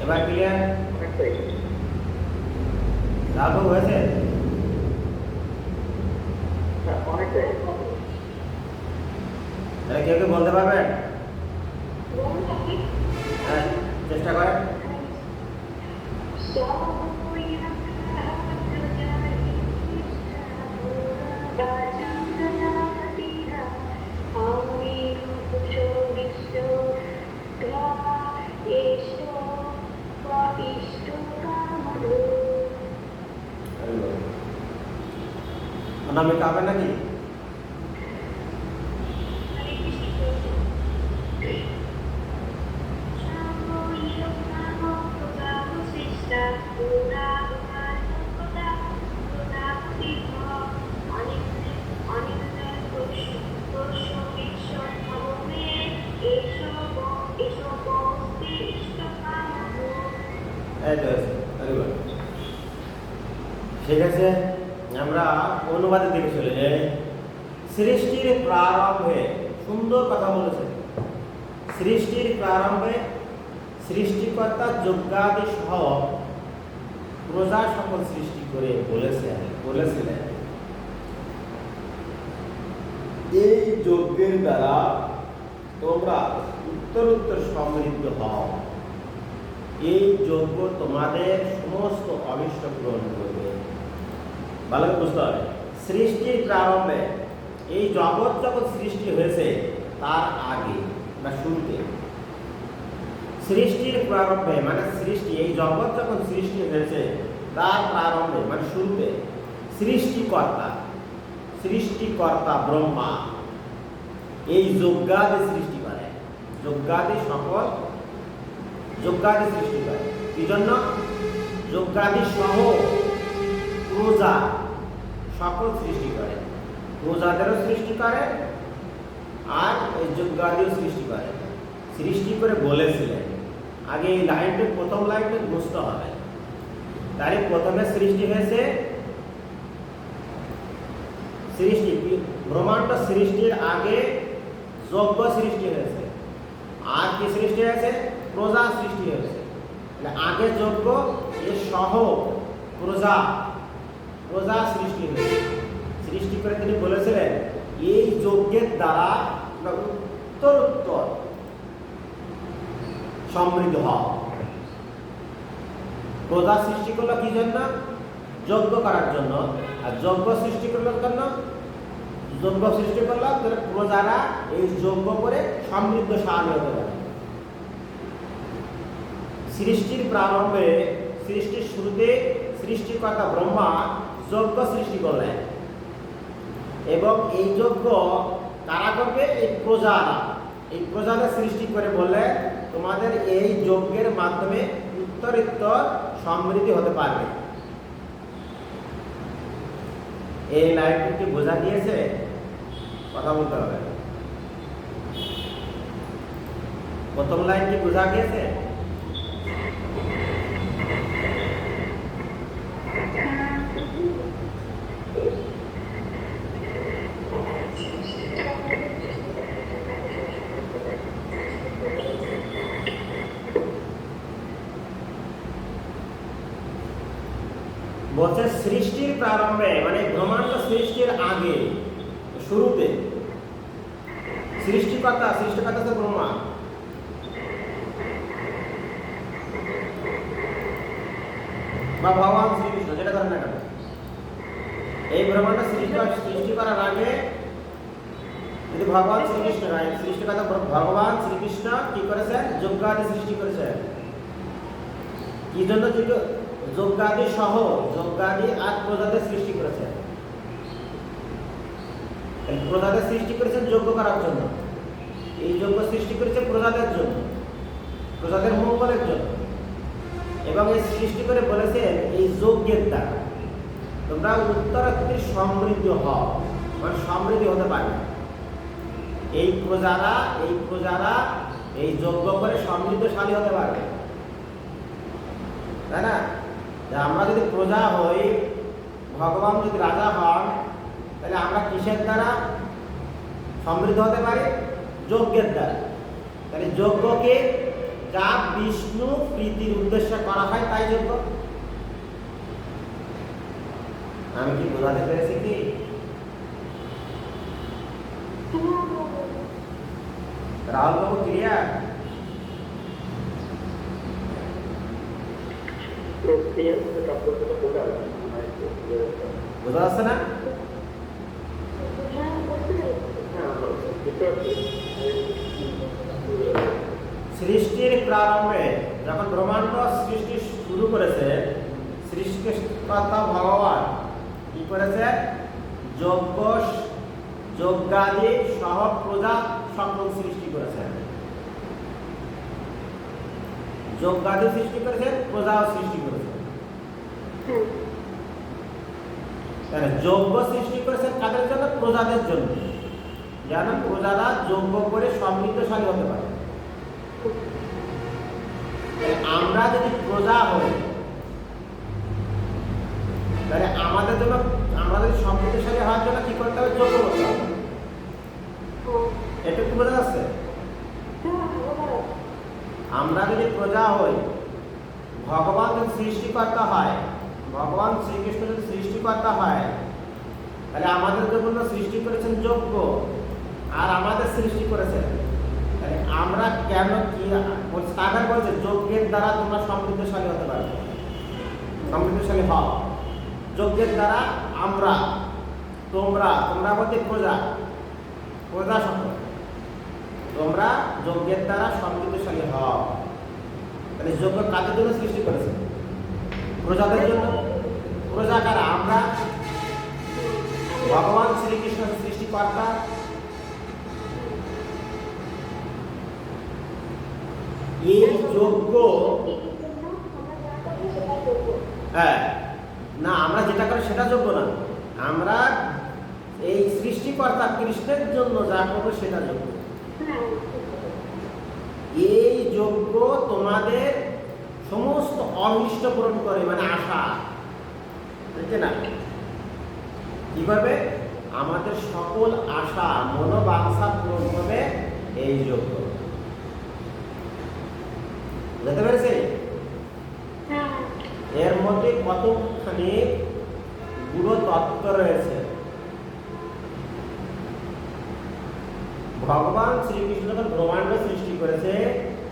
এবার ক্লিয়ার? লাভ হয়েছে? তাহলে কেউ কেউ বলতে পারবেন? হ্যাঁ, চেষ্টা করেন। অনামিকা হবে নাকি? ঠিক আছে, আমরা অনুবাদের দিকে চলে যাই। সৃষ্টির প্রারম্ভে, সুন্দর কথা বলেছে, সৃষ্টির প্রারম্ভে সৃষ্টিকর্তা যজ্ঞাদি সহ প্রজা সকল সৃষ্টি করে বলেছিলেন এই যজ্ঞের দ্বারা তোমরা উত্তরোত্তর সমৃদ্ধ হও, এই যজ্ঞ তোমাদের সমস্ত অভিষ্ট পূরণ করবে। ভালো বুঝতে হবে, সৃষ্টির প্রারম্ভে এই জগৎ যখন সৃষ্টি হয়েছে তার আগে বা শুরুতে, সৃষ্টির প্রারম্ভে মানে সৃষ্টি, এই জগৎ যখন সৃষ্টি হয়েছে তার প্রারম্ভে মানে শুরুতে সৃষ্টিকর্তা ব্রহ্মা এই যজ্ঞাদি সৃষ্টি করে, যজ্ঞাদি সৃষ্টি করে। কি জন্য? যজ্ঞাদি সহ প্রজা সকল সৃষ্টি করে, প্রজাদেরও সৃষ্টি করে আর এই যজ্ঞাদিও সৃষ্টি করে। সৃষ্টি করে বলেছিলেন, আগে এই লাইনটা, প্রথম লাইনটা বুঝতে হবে। তাহলে প্রথমে সৃষ্টি হয়েছে, ব্রহ্মাণ্ড সৃষ্টির আগে যজ্ঞ সৃষ্টি হয়েছে, আর কি সৃষ্টি হয়েছে? প্রজা সৃষ্টি হয়েছে। আগে যজ্ঞ এর সহ প্রজা সৃষ্টি হয়েছে। সৃষ্টি করে তিনি বলেছিলেন এই যজ্ঞের দ্বারা উত্তরোত্তর সমৃদ্ধ হও। প্রজা সৃষ্টি করলো কি জন্য? যজ্ঞ করার জন্য। আর যজ্ঞ সৃষ্টি করলো কেন? যজ্ঞ সৃষ্টি করলো প্রজারা এই যজ্ঞ করে সমৃদ্ধশালী হতে পারে। সৃষ্টির প্রারম্ভে, সৃষ্টির শুরুতে সৃষ্টিকর্তা ব্রহ্মা যজ্ঞ সৃষ্টি করলেন, এবং এই যজ্ঞ কারা করবে? এই প্রজারা। এই প্রজাদের সৃষ্টি করে বলে তোমাদের এই যজ্ঞের মাধ্যমে উত্তরোত্তর সমৃদ্ধি হতে পারবে। এই লাইনটি কি বোঝা গিয়েছে? কথা বলতে হবে। প্রথম লাইন কি বোঝা গিয়েছে? বলছে সৃষ্টির প্রারম্ভে, মানে ব্রহ্মাণ্ড সৃষ্টির আগে, শুরুতে সৃষ্টিকর্তা তো ব্রহ্মা। বা ভগবান শ্রীকৃষ্ণ, যেটা ধরেন না কেন, এই ব্রহ্মাণ্ড সৃষ্টি করার আগে যদি ভগবান শ্রীকৃষ্ণ হয়, সৃষ্টিকর্তা ভগবান শ্রীকৃষ্ণ কি করেছেন? যজ্ঞাদি সৃষ্টি করেছেন। কি জন্য? যজ্ঞাদি সহ যজ্ঞাদি আর প্রজাদের সৃষ্টি করেছেন। প্রজাদের সৃষ্টি করেছেন যজ্ঞ করার জন্য। এই যজ্ঞ সৃষ্টি করেছে প্রজাদের জন্য, প্রজাদের মঙ্গলের জন্য। এবং এই সৃষ্টি করে বলেছেন এই যজ্ঞের দ্বারা তোমরা উত্তরাধিক সমৃদ্ধ হও, মানে সমৃদ্ধি হতে পারবে। এই প্রজারা এই যজ্ঞ করে সমৃদ্ধশালী হতে পারবে, তাই না? আমরা যদি প্রজা হই, ভগবান যদি রাজা হন, তাহলে আমরা কিসের দ্বারা সমৃদ্ধ হতে পারি? যজ্ঞের দ্বারা। তাহলে যজ্ঞকে যা বিষ্ণু প্রীতির উদ্দেশ্যে করা হয় তাই যজ্ঞ। আমি কি বোঝাতে পেরেছি কি? রাহুল বাবু ক্লিয়ার? বোঝা যাচ্ছে না? সৃষ্টির প্রারম্ভে যখন ব্রহ্মাণ্ড সৃষ্টি শুরু করেছে, সৃষ্টিকর্তা ভগবান কি করেছে? যজ্ঞাদি সহ প্রজা সকল সৃষ্টি করেছেন। যজ্ঞাদি সৃষ্টি করেছেন, প্রজাও সৃষ্টি করেছেন। যজ্ঞ সৃষ্টি করেছেন কাদের জন্য? প্রজাদের জন্য, যেন প্রজারা যজ্ঞ করে সমৃদ্ধশালী হতে পারে। আমরা যদি প্রজা হই, তাহলে আমাদের সমৃদ্ধশালী হওয়ার জন্য কি করতে হবে? যজ্ঞ করতে হবে। এটা কি বোঝা যাচ্ছে? আমরা যদি প্রজা হই, ভগবান যদি সৃষ্টিকর্তা হয়, ভগবান শ্রীকৃষ্ণ যদি সৃষ্টিকর্তা হয়, তাহলে আমাদের জন্য সৃষ্টি করেছেন যজ্ঞ, আর আমাদের সৃষ্টি করেছেন। তাহলে আমরা কেন কি তাদের বলছে যজ্ঞের দ্বারা তোমরা সমৃদ্ধশালী হতে পারবে, সমৃদ্ধশালী হও। যজ্ঞের দ্বারা তোমরা বলতে প্রজা সকল, তোমরা যজ্ঞের দ্বারা সমৃদ্ধশালী হও। তাহলে যজ্ঞ কাদের জন্য সৃষ্টি করেছে? প্রজাদের জন্য। প্রজা কারা? আমরা। ভগবান শ্রীকৃষ্ণ সৃষ্টিকর্তা। এই যজ্ঞ, হ্যাঁ, না আমরা যেটা করি সেটা যজ্ঞ না। আমরা এই সৃষ্টিকর্তা কৃষ্ণের জন্য যা করবো সেটা যজ্ঞ। এই যজ্ঞ তোমাদের সমস্ত অনিষ্ট পূরণ করে, মানে আশা, বুঝছে না? কি করবে? আমাদের সকল আশা মনোবাঞ্ছা পূরণ করবে এই যজ্ঞ। বুঝতে পেরেছে? এর মধ্যে কতখানি গুরু তত্ত্ব রয়েছে। ভগবান শ্রীকৃষ্ণ যখন ব্রহ্মাণ্ড সৃষ্টি করেছে,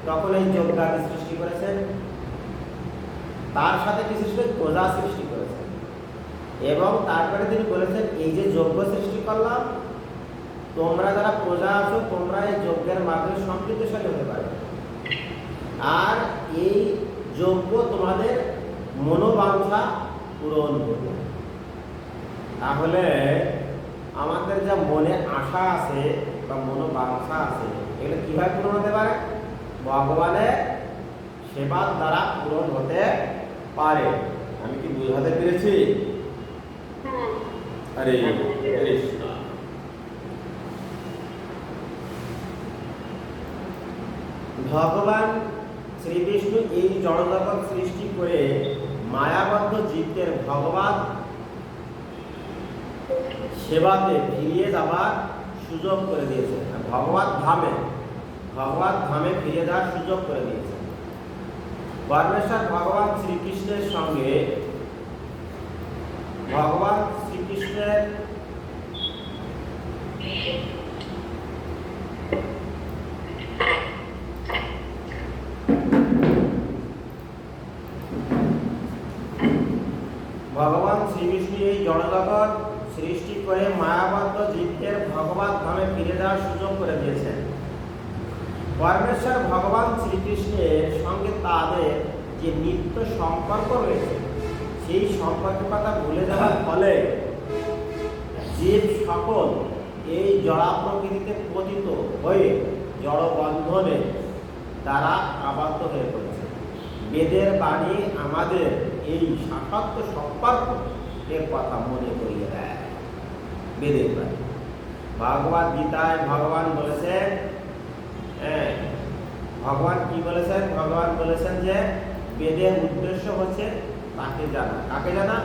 তখন এই যজ্ঞাদি সৃষ্টি করেছেন, তার সাথে কি সৃষ্টি? প্রজা সৃষ্টি করেছেন। এবং তারপরে তিনি বলেছেন এই যে যজ্ঞ সৃষ্টি করলাম, তোমরা যারা প্রজা আছো, তোমরা এই যজ্ঞের মাধ্যমে সমৃদ্ধশালী হতে পারবে। আর এই যজ্ঞ তোমাদের মনোবাঞ্ছা পূরণ করব। তাহলে আমাদের যা মনে আশা আছে বা মনোবাঞ্ছা আছে এগুলো কিভাবে পূরণ হতে পারে? ভগবানের সেবার দ্বারা পূরণ হতে পারে। আমি কি বুঝাতে পেরেছি? হরে কৃষ্ণ। ভগবান শ্রীবিষ্ণু এই জড়জগৎ সৃষ্টি করে মায়াবদ্ধ জীবদের ভগবান সেবাতে ফিরিয়ে যাবার সুযোগ করে দিয়েছে। ভগবান ধামে ফিরে যাওয়ার সুযোগ করে দিয়েছে। পরমেশ্বর ভগবান শ্রীকৃষ্ণের সঙ্গে ভগবান শ্রীকৃষ্ণের ভগবান শ্রীবিষ্ণু এই জড়জগৎ সৃষ্টি করে মায়াবদ্ধ জীবদের ভগবান ধামে ফিরে যাওয়ার সুযোগ করে দিয়েছেন। পরমেশ্বর ভগবান শ্রীকৃষ্ণের সঙ্গে তাদের যে নিত্য সম্পর্ক রয়েছে সেই সম্পর্কের কথা ভুলে যাওয়ার ফলে জীব সকল এই জড়া প্রকৃতিতে পতিত হয়ে জড় বন্ধনে তারা আবদ্ধ হয়ে পড়েছে। বেদের বাণী আমাদের এই সাক্ষাৎ সম্পর্ক এর কথা মনে করিয়ে দেয়। বেদের বাণী ভগবদ গীতায় ভগবান বলেছেন, ভগবান কি বলেছেন? ভগবান বলেছেন যে বেদের উদ্দেশ্য হচ্ছে তাকে জানা। কাকে জানা?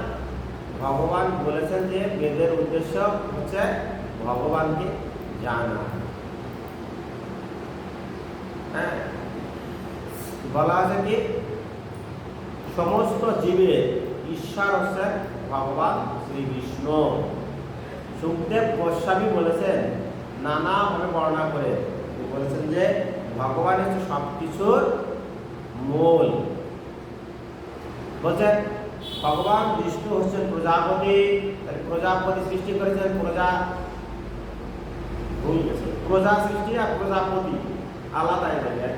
ভগবান বলেছেন যে বেদের উদ্দেশ্য হচ্ছে ভগবানকে জানা। বলা আছে কি সমস্ত জীবের ঈশ্বর হচ্ছেন ভগবান শ্রী বিষ্ণু। সুখদেব গোস্বামী বলেছেন নানাভাবে বর্ণনা করে বলেছেন যে ভগবান হচ্ছে সবকিছুর মূল। বলছেন ভগবান বিষ্ণু হচ্ছেন প্রজাপতি। প্রজাপতি সৃষ্টি করেছেন প্রজা সৃষ্টি আর প্রজাপতি আলাদা জায়গায়।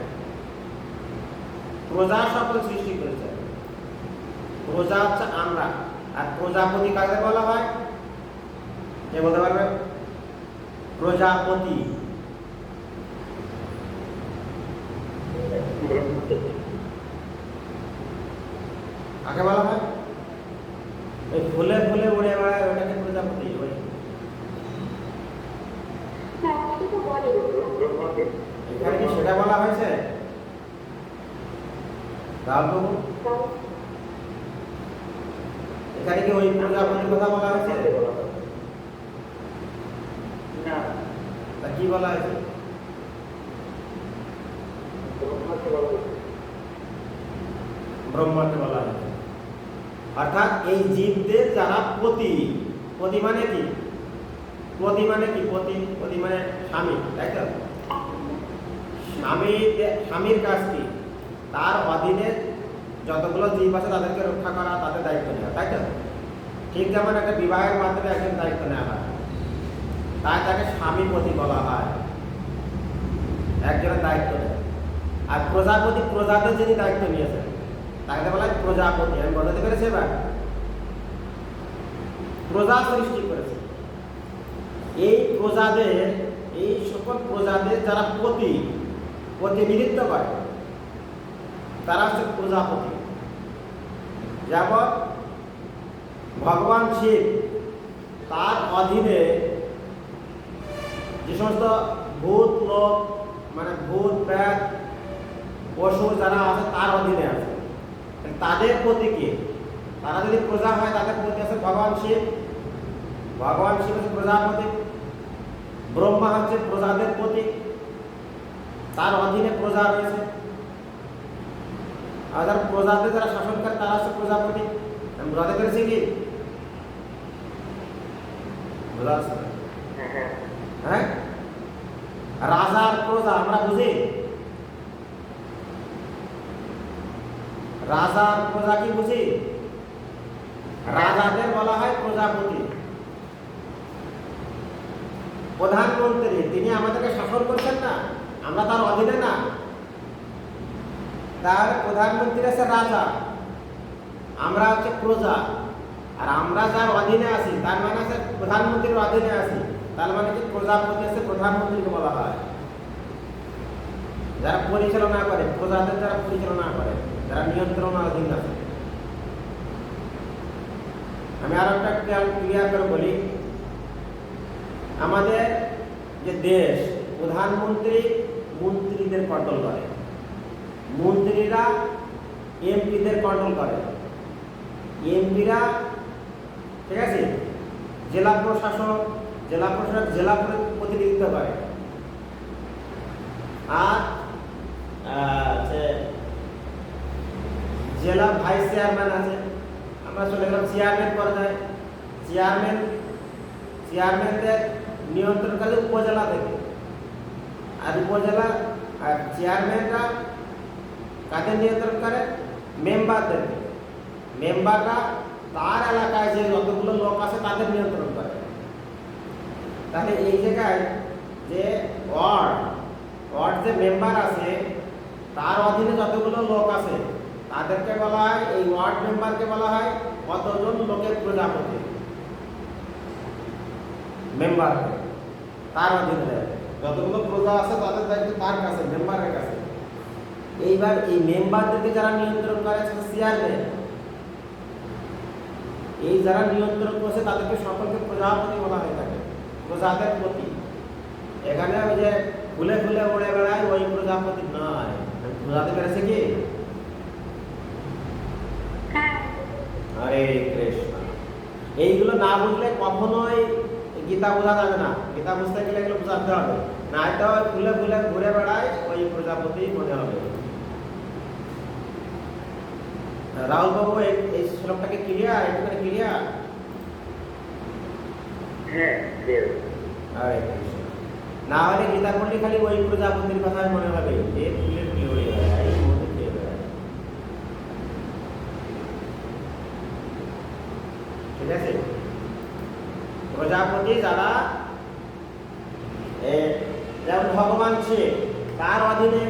প্রজা সকল সৃষ্টি করেছেন। প্রজা হচ্ছে আমরা, আর প্রজাপতি কাকে বলা হয়? কে বলতে পারবে? প্রজাপতি কাকে বলা হয়? এই ফুলে ফুলে উড়ে বেড়ায় ওটাকে প্রজাপতি। এখানে কি সেটা বলা হয়েছে? এখানে কি ওই প্রজাপতির কথা বলা হয়েছে? না। তা কি বলা হয়েছে? ব্রহ্মাকে বলা হয়েছে। অর্থাৎ এই জীবদের যারা পতি মানে কি? পতি মানে কি? পতি মানে স্বামী, তাই তো? স্বামীর কাজ কি? তার অধীনে যতগুলো জীব আছে তাদেরকে রক্ষা করা, তাদের দায়িত্ব নেওয়া, তাই তো? ঠিক যেমন একটা বিবাহের মাধ্যমে একজন দায়িত্ব নেওয়া হয়, তাই তাকে স্বামীপতি বলা হয়। একজনের দায়িত্ব নেয়। আর প্রজাপতি প্রজাদের যিনি দায়িত্ব নিয়েছেন তাকে বলা হয় প্রজাপতি। আমি বোঝাতে পেরেছি? এবার প্রজা সৃষ্টি করেছে। এই সকল প্রজাদের যারা প্রতিনিধিত্ব করে তারা হচ্ছে প্রজাপতি। যেমন ভগবান শিব, তার অধীনে যে সমস্ত ভূত লোক মানে ভূত প্রেত পশু যারা আছে তার অধীনে আছে, তাদের প্রতি কে? তারা যদি প্রজা হয় তাদের প্রতি আছে ভগবান শিব। ভগবান শিব হচ্ছে প্রজাপতি। ব্রহ্মা হচ্ছে প্রজাদের প্রতি, তার অধীনে প্রজা রয়েছে। আর যারা প্রজাদের যারা শাসন করে তারা হচ্ছে প্রজাপতি। আমি বুঝাতে পেরেছি কি? হ্যাঁ, রাজার প্রজা আমরা বুঝি। রাজার প্রজা কি বুঝি? রাজাদের বলা হয় প্রজাপতি। প্রধানমন্ত্রী তিনি আমাদেরকে শাসন করছেন না, আমরা তার অধীনে না। তার প্রধানমন্ত্রী আছে রাজা, আমরা হচ্ছে প্রজা। আর আমরা যার অধীনে আছি তার মানে আছে প্রধানমন্ত্রীর অধীনে আছি, তার মানে কি প্রজাপতি আছে প্রধানমন্ত্রীকে বলা হয়। যারা পরিচালনা করে, প্রজাদের যারা পরিচালনা করে, যারা নিয়ন্ত্রণাধীন আছে। আমি আরো একটা ক্লিয়ার করে বলি, আমাদের যে দেশ, প্রধানমন্ত্রী মন্ত্রীদের কন্ট্রোল করে, মন্ত্রীরা এমপিদের কন্ট্রোল করে, এমপিরা ঠিক আছে জেলা প্রশাসক জেলা প্রতিনিধিত্ব করে। আর জেলা ভাইস চেয়ারম্যান আছে, আমরা চলে গেলাম চেয়ারম্যান পর্যায়ে। চেয়ারম্যানদের নিয়ন্ত্রণ করে উপজেলা থেকে। আর উপজেলা আর চেয়ারম্যানরা কাদের নিয়ন্ত্রণ করে? মেম্বারদের। মেম্বাররা তার এলাকায় যে যতগুলো লোক আছে তাদের নিয়ন্ত্রণ করে। তাহলে এই জায়গায় যে ওয়ার্ড যে মেম্বার আছে তার অধীনে যতগুলো লোক আছে তাদেরকে বলা হয়, এই ওয়ার্ড মেম্বারকে বলা হয় কতজন লোকের প্রজাপতি। মেম্বার তার অধীনে যতগুলো প্রজা আছে তাদের দায়িত্ব তার কাছে, মেম্বারের কাছে। এইবার এই মেম্বারদেরকে যারা নিয়ন্ত্রণ করে চেয়ারম্যান, এই যারা নিয়ন্ত্রণ করছে তাদেরকে সকলকে প্রজাপতি বলা হয়ে থাকে, প্রজাদের প্রতি। এখানে ওই যে ফুলে ফুলে উড়ে বেড়ায় ওই প্রজাপতি নয়, প্রজাতে পেরেছে কি? হরে কৃষ্ণ। এইগুলো না বুঝলে কখনোই গীতা বোঝা যাবে না। গীতা বুঝতে গেলে এগুলো বোঝাতে হবে, না তো ফুলে ফুলে ঘুরে বেড়ায় ওই প্রজাপতি মনে হবে। রাহুল বাবু এই শ্লোকটাকে ক্লিয়ার? একটুখানি ক্লিয়ার? হ্যাঁ ক্লিয়ার। হরে কৃষ্ণ। না হলে গীতা পড়লে খালি ওই প্রজাপতির কথাই মনে হবে, যে ফুলে ফুলে উড়ে বেড়ায়, এই মধ্যে খেয়ে বেড়ায়। ঠিক আছে? প্রজাপতি যারা যেমন ভগবান শিব, তার অধীনে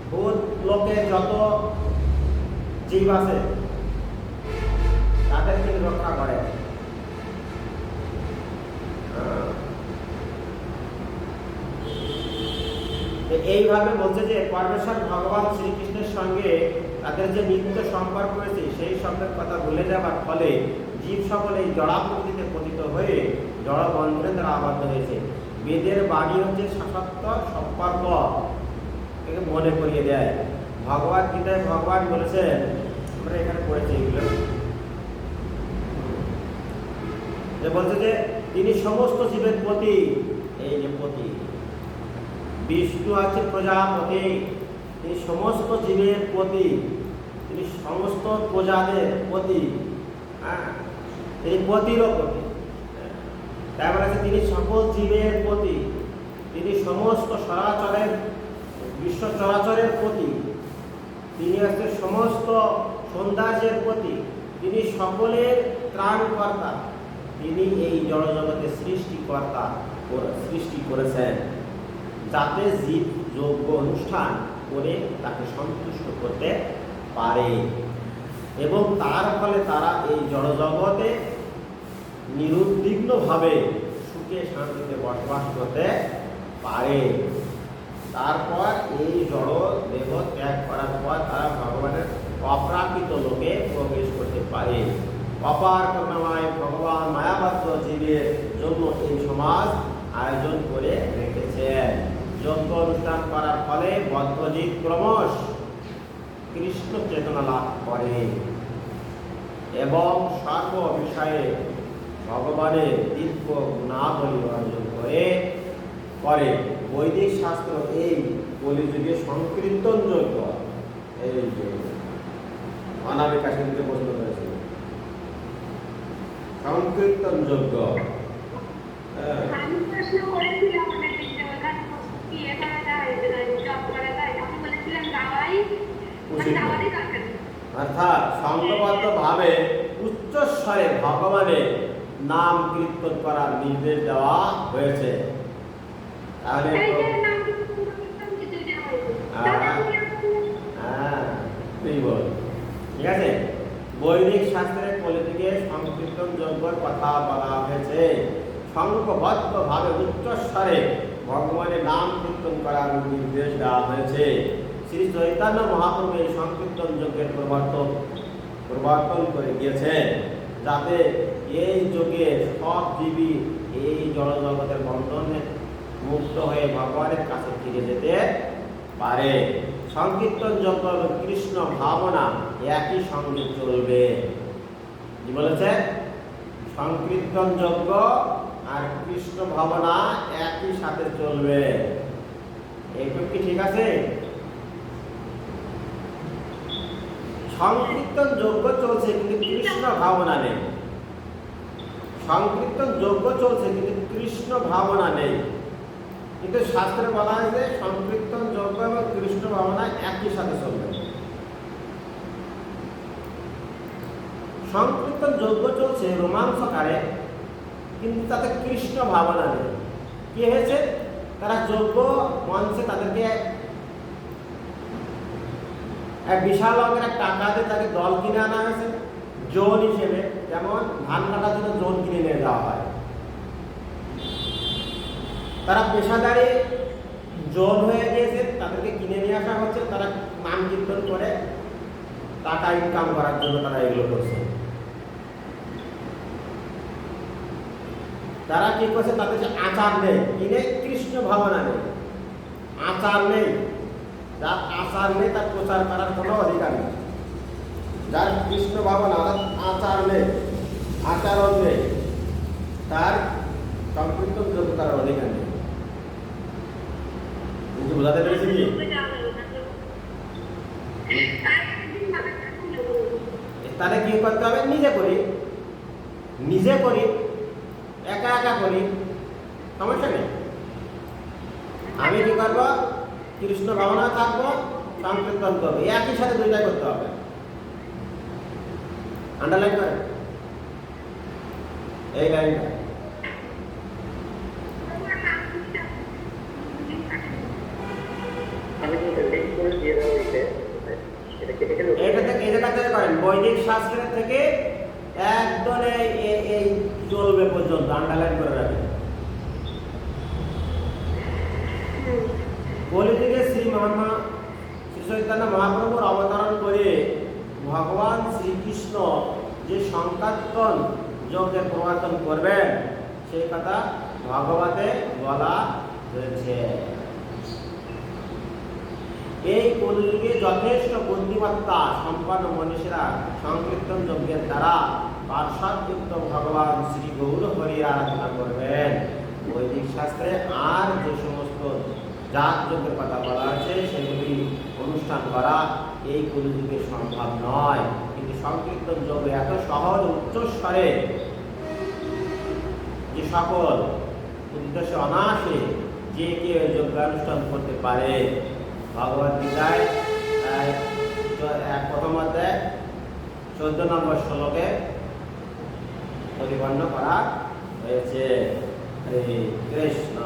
ভূত লোকে যত জীব আছে তাদের তিনি রক্ষা করে। এইভাবে বলছে যে পরমেশ্বর ভগবান শ্রীকৃষ্ণের সঙ্গে তাদের যে নিত্য সম্পর্ক রয়েছে সেই সম্পর্কের কথা ভুলে যাবার ফলে জীব সকল এই জড়া প্রকৃতিতে পতিত হয়ে জড় বন্ধনে তারা আবদ্ধ হয়েছে। বেদের বাণী হচ্ছে শাশ্বত সম্পর্ক থেকে মনে করিয়ে দেয়। ভগবদ গীতায় ভগবান বলেছেন, আমরা এখানে পড়েছি এগুলো, যে বলছে যে তিনি সমস্ত জীবের প্রতি, এই যে প্রতি, বিষ্ণু আছে প্রজাপতি, তিনি সমস্ত জীবের প্রতি, তিনি সমস্ত প্রজাদের প্রতি, হ্যাঁ তিনি পতিরও প্রতি। তারপর আছে তিনি সকল জীবের প্রতি, তিনি সমস্ত চরাচরের বিশ্ব চরাচরের প্রতি, তিনি হচ্ছে সমস্ত সৌন্দর্যের প্রতি, তিনি সকলের ত্রাণকর্তা, তিনি এই জড়জগতে সৃষ্টি করেছেন যাতে জীব যোগ্য অনুষ্ঠান করে তাকে সন্তুষ্ট করতে পারে এবং তার ফলে তারা এই জড়জগতে নিরুদ্বিগ্নভাবে সুখে শান্তিতে বসবাস করতে পারে। তারপর এই জড় দেহ ত্যাগ করার পর তারা ভগবানের অপ্রাকৃত লোকে প্রবেশ করতে পারে। অপার করুণাময় ভগবান মায়াবদ্ধ জীবের জন্য এই সমাজ আয়োজন করে রেখেছেন। যজ্ঞ অনুষ্ঠান করার ফলে বদ্ধজীব ক্রমশ কৃষ্ণ চেতনা লাভ করে এবং সর্ব বিষয়ে ভগবানের দিব্য গুণাবলী অর্জন করে। বৈদিক শাস্ত্র এই কলিযুগে সংকীর্তনযোগ্য, এই যে অনামিকা সেদিকে প্রশ্ন করেছিল, সংকীর্তনযোগ্য। অর্থাৎ সংঘবদ্ধ ভাবে উচ্চস্বরে ভগবানের নাম কীর্তন করার নির্দেশ দেওয়া হয়েছে। তাহলে ঠিক আছে, বৈদিক শাস্ত্রের পলিটিকে সংকীর্তন যজ্ঞের কথা বলা হয়েছে। সংঘবদ্ধভাবে উচ্চস্বরে ভগবানের নাম কীর্তন করার নির্দেশ দেওয়া হয়েছে। শ্রী চৈতন্য মহাপ্রভু এই সংকীর্তন যজ্ঞের প্রবর্তন করে গিয়েছেন, যাতে এই যুগে সব জীবী এই জড়জগতের বন্ধনে মুক্ত হয়ে ভগবানের কাছে ফিরে যেতে পারে। সংকীর্তন যজ্ঞ এবং কৃষ্ণ ভাবনা একই সঙ্গে চলবে। কি বলেছে? সংকীর্তন যজ্ঞ আর কৃষ্ণ ভাবনা একই সাথে চলবে। এইটুকু কি ঠিক আছে? সংকীর্তন যজ্ঞ চলছে কিন্তু কৃষ্ণ ভাবনা নেই। সংকীর্তন যজ্ঞ চলছে কিন্তু কৃষ্ণ ভাবনা নেই। কিন্তু শাস্ত্রে বলা হয় যে সংকীর্তন যজ্ঞ এবং কৃষ্ণ ভাবনা একই সাথে চলবে। সংকীর্তন যজ্ঞ চলছে রোমাঞ্চকারে, কিন্তু তাতে কৃষ্ণ ভাবনা নেই। কি হয়েছে? তারা যজ্ঞ মঞ্চে তাদেরকে এক বিশাল অঙ্কের এক টাকা দিয়ে তাকে দল কিনে আনা হয়েছে জোন হিসেবে, যেমন ধান কাটার জন্য জোন কিনে নিয়ে যাওয়া হয়। তারা পেশাদারি জোন হয়ে গিয়েছে, তাদেরকে কিনে নিয়ে আসা হচ্ছে। তারা নাম কীর্তন করে টাকা ইনকাম করার জন্য তারা এগুলো করছে। তারা কি করছে? তাদের যে আচার নেই, কিনে কৃষ্ণ ভাবনা নেই, আচার নেই। যার আচার নেই তার প্রচার করার কোনো অধিকার নেই। যার কৃষ্ণ ভাবনা, আচার নেই, আচরণ নেই, তার সংকীর্তন যজ্ঞ করার অধিকার নেই। কিন্তু বোঝাতে পেরেছি কি? তাহলে কি করতে হবে? নিজে করি, একা একা করি, সমস্যা নেই। আমি কি করবো? কৃষ্ণ ভাবনা থাকবো, সংকীর্তন করবো, একই সাথে দুইটাই করতে হবে। আন্ডারলাইন করে এই লাইনটা। এটা থেকে এই জায়গা থেকে করেন, বৈদিক শাস্ত্রের থেকে একদম এই চলবে পর্যন্ত আন্ডারলাইন করে রাখেন। কলিযুগে শ্রী চৈতন্য মহাপ্রভুর অবতরণ করে ভগবান শ্রীকৃষ্ণ যে সংকীর্তন যজ্ঞের প্রবর্তন করবেন সেই কথা ভগবতে বলা হয়েছে। এই কলিযুগে যথেষ্ট বুদ্ধিমত্তা সম্পন্ন মনীষীরা সংকীর্তন যজ্ঞের দ্বারা পার্শ্বদযুক্ত ভগবান শ্রী গৌর হরির আরাধনা করবেন। বৈদিক শাস্ত্রে আর যে সমস্ত জাত যজ্ঞের কথা বলা হয়েছে সেগুলি অনুষ্ঠান করা এই কলিযুগে সম্ভব নয়। কিন্তু সংকীর্তন যজ্ঞ এত সহজ উচ্চস্বরে যে সকল উদ্দেশ্যে অনায়াসে যে কেউ যজ্ঞানুষ্ঠান করতে পারে। ভগবদ গীতায় প্রথম অধ্যায় 14 নম্বর শ্লোকে পরিবর্ণ করা হয়েছে। হরে কৃষ্ণ।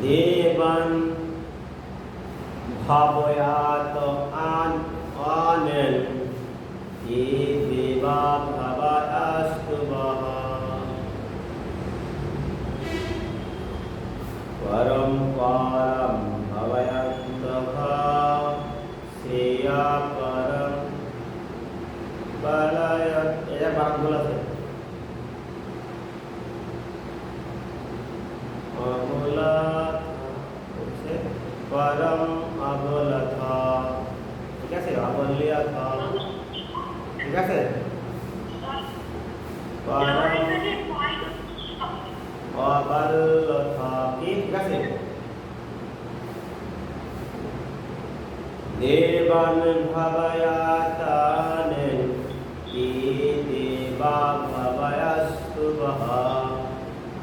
দেবন ভাবয়াত আনেন ये देवा भवस्तुवः परं परं भवयन्तः श्रेया परं बलयत्। এটা বারণ বলেছে অবলাথ হচ্ছে পরম অবলাথ। ঠিক আছে? অবলিয়াথ, ঠিক আছে? ঠিক আছে? দেবান ভাবয়াতানেন ये देवा भवयस्तुवः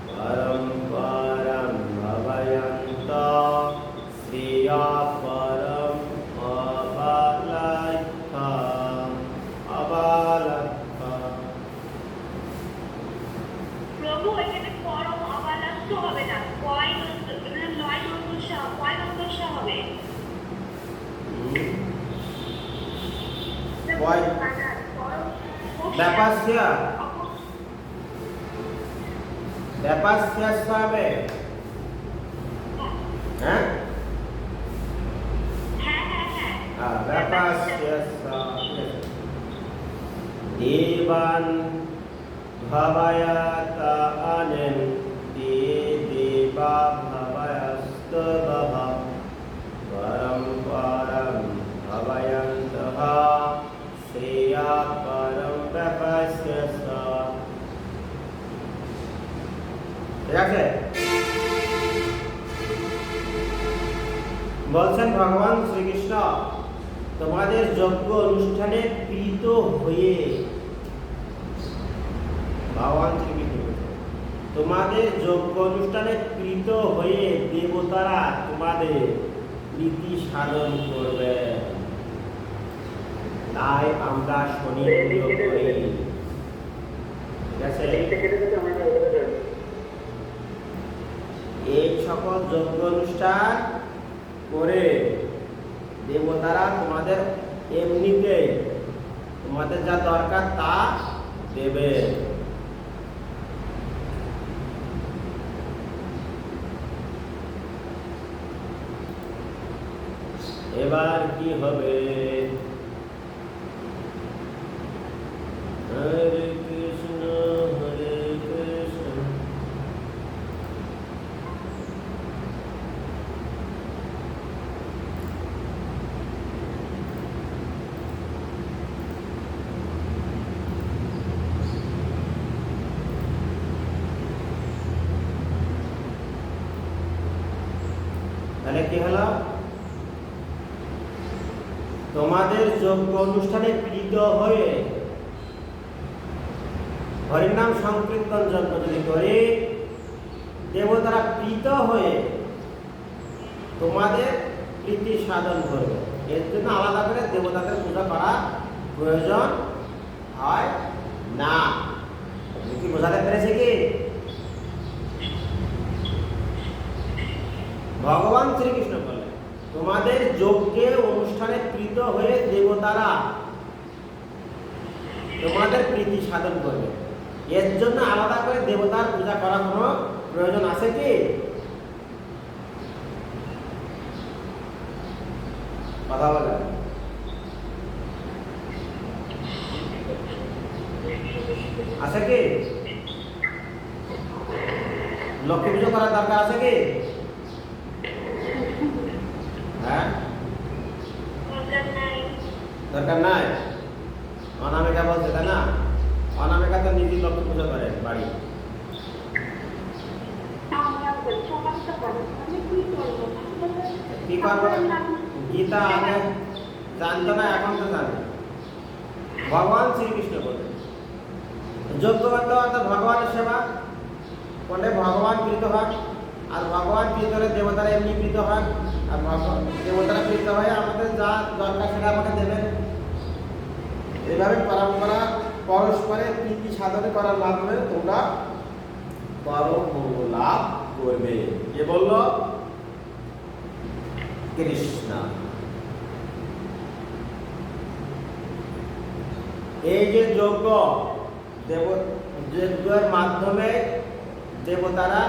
परं परं भवयन्त श्रेया परं প্রভু এখানে পরম অবালাস্ত হবে না, কয় ব্যাপার শেষ হবে, হ্যাঁ ব্যাপার শেষ দেবান ভাবায়াত আনেন দেবা ভাবায়াস্তবহ পরম্পরম ভাবায়ন্তঃ শ্রেয়া পরম ব্যাপাস্যস। ঠিক আছে, বলছেন ভগবান শ্রীকৃষ্ণ তোমাদের যজ্ঞ অনুষ্ঠানে প্রীত হয়ে, ভগবান শ্রীকৃষ্ণ তোমাদের যজ্ঞ অনুষ্ঠানে প্রীত হয়ে দেবতারা তোমাদের প্রীতি সাধন করবে, তাই আমরা শনি পুজো করি। ঠিক আছে, এই সকল যজ্ঞ অনুষ্ঠান করে দেবতারা তোমাদের এমনিতে তোমাদের যা দরকার তা দেবে। এবার কি হবে? হরে কৃষ্ণ হরে কৃষ্ণ। তাহলে কি হলো? তোমাদের যজ্ঞ অনুষ্ঠানে প্রীত হয়ে হরিনাম সংকীর্তন যজ্ঞ যদি করে দেবতারা প্রীত হয়ে তোমাদের প্রীতি সাধন করবে। এর জন্য আলাদা করে দেবতাদের পূজা করা প্রয়োজন হয় না। কি বোঝাতে পেরেছে কি? ভগবান শ্রীকৃষ্ণ বললেন তোমাদের যজ্ঞে অনুষ্ঠানে প্রীত হয়ে দেবতারা তোমাদের প্রীতি সাধন করবে। এর জন্য আলাদা করে দেবতার পূজা করা কোনো প্রয়োজন আছে কি? কথা বলেন। আছে কি? লক্ষ্মী পুজো করার দরকার আছে কি? হ্যাঁ, দরকার নাই। অনামিকা বলছে তাই না? অনামিকা তো নিজে লক্ষ্মী পুজো করে বাড়ি। কি করবো? গীতা আগে জানতো না, এখন তো জানে। ভগবান শ্রীকৃষ্ণ বলে যজ্ঞ করতে অর্থাৎ ভগবানের সেবা করলে ভগবান প্রীত হয়, আর ভগবান প্রীত হলে দেবতারা এমনি প্রীত হয়, আর দেবতারা প্রীত হয়ে আমাদের যা দরকার সেটা আমাকে দেবেন। এইভাবে পরম্পরা পরস্পরের প্রীতি সাধন করার মাধ্যমে তোমরা পরম মঙ্গল লাভ করবে। কে বলল? কৃষ্ণ। এই যে যজ্ঞ যজ্ঞের মাধ্যমে দেবতারা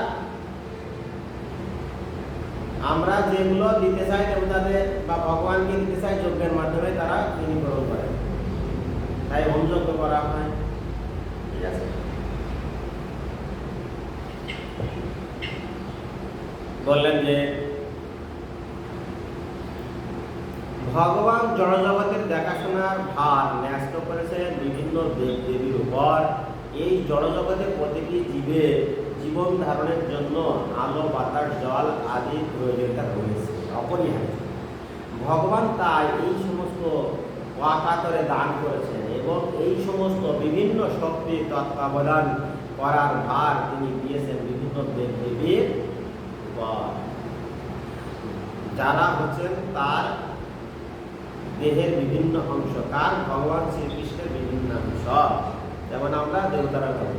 আমরা যেগুলো দিতে চাই দেবতাদের বা ভগবানকে দিতে চাই যজ্ঞের মাধ্যমে তারা তিনি গ্রহণ করেন, তাই হোম যজ্ঞ করা হয়। ঠিক আছে, বললেন যে ভগবান জড়জগতের দেখাশোনার ভার ন্যস্ত করেছেন বিভিন্ন দেব দেবীর উপর। এই জড়জগতে প্রতিটি জীবের জীবন ধারণের জন্য আলো, বাতাস, জল আদি প্রয়োজনীয়তা রয়েছে, অপরিহার্য। ভগবান তাই এই সমস্ত অকাতরে দান করেছেন এবং এই সমস্ত বিভিন্ন শক্তি তত্ত্বাবধান করার ভার তিনি দিয়েছেন বিভিন্ন দেব দেবীর উপর, যারা হচ্ছেন তার দেহের বিভিন্ন অংশ। কার? ভগবান শ্রীকৃষ্ণের বিভিন্ন অংশ। যেমন আমরা দেবতারা বলি,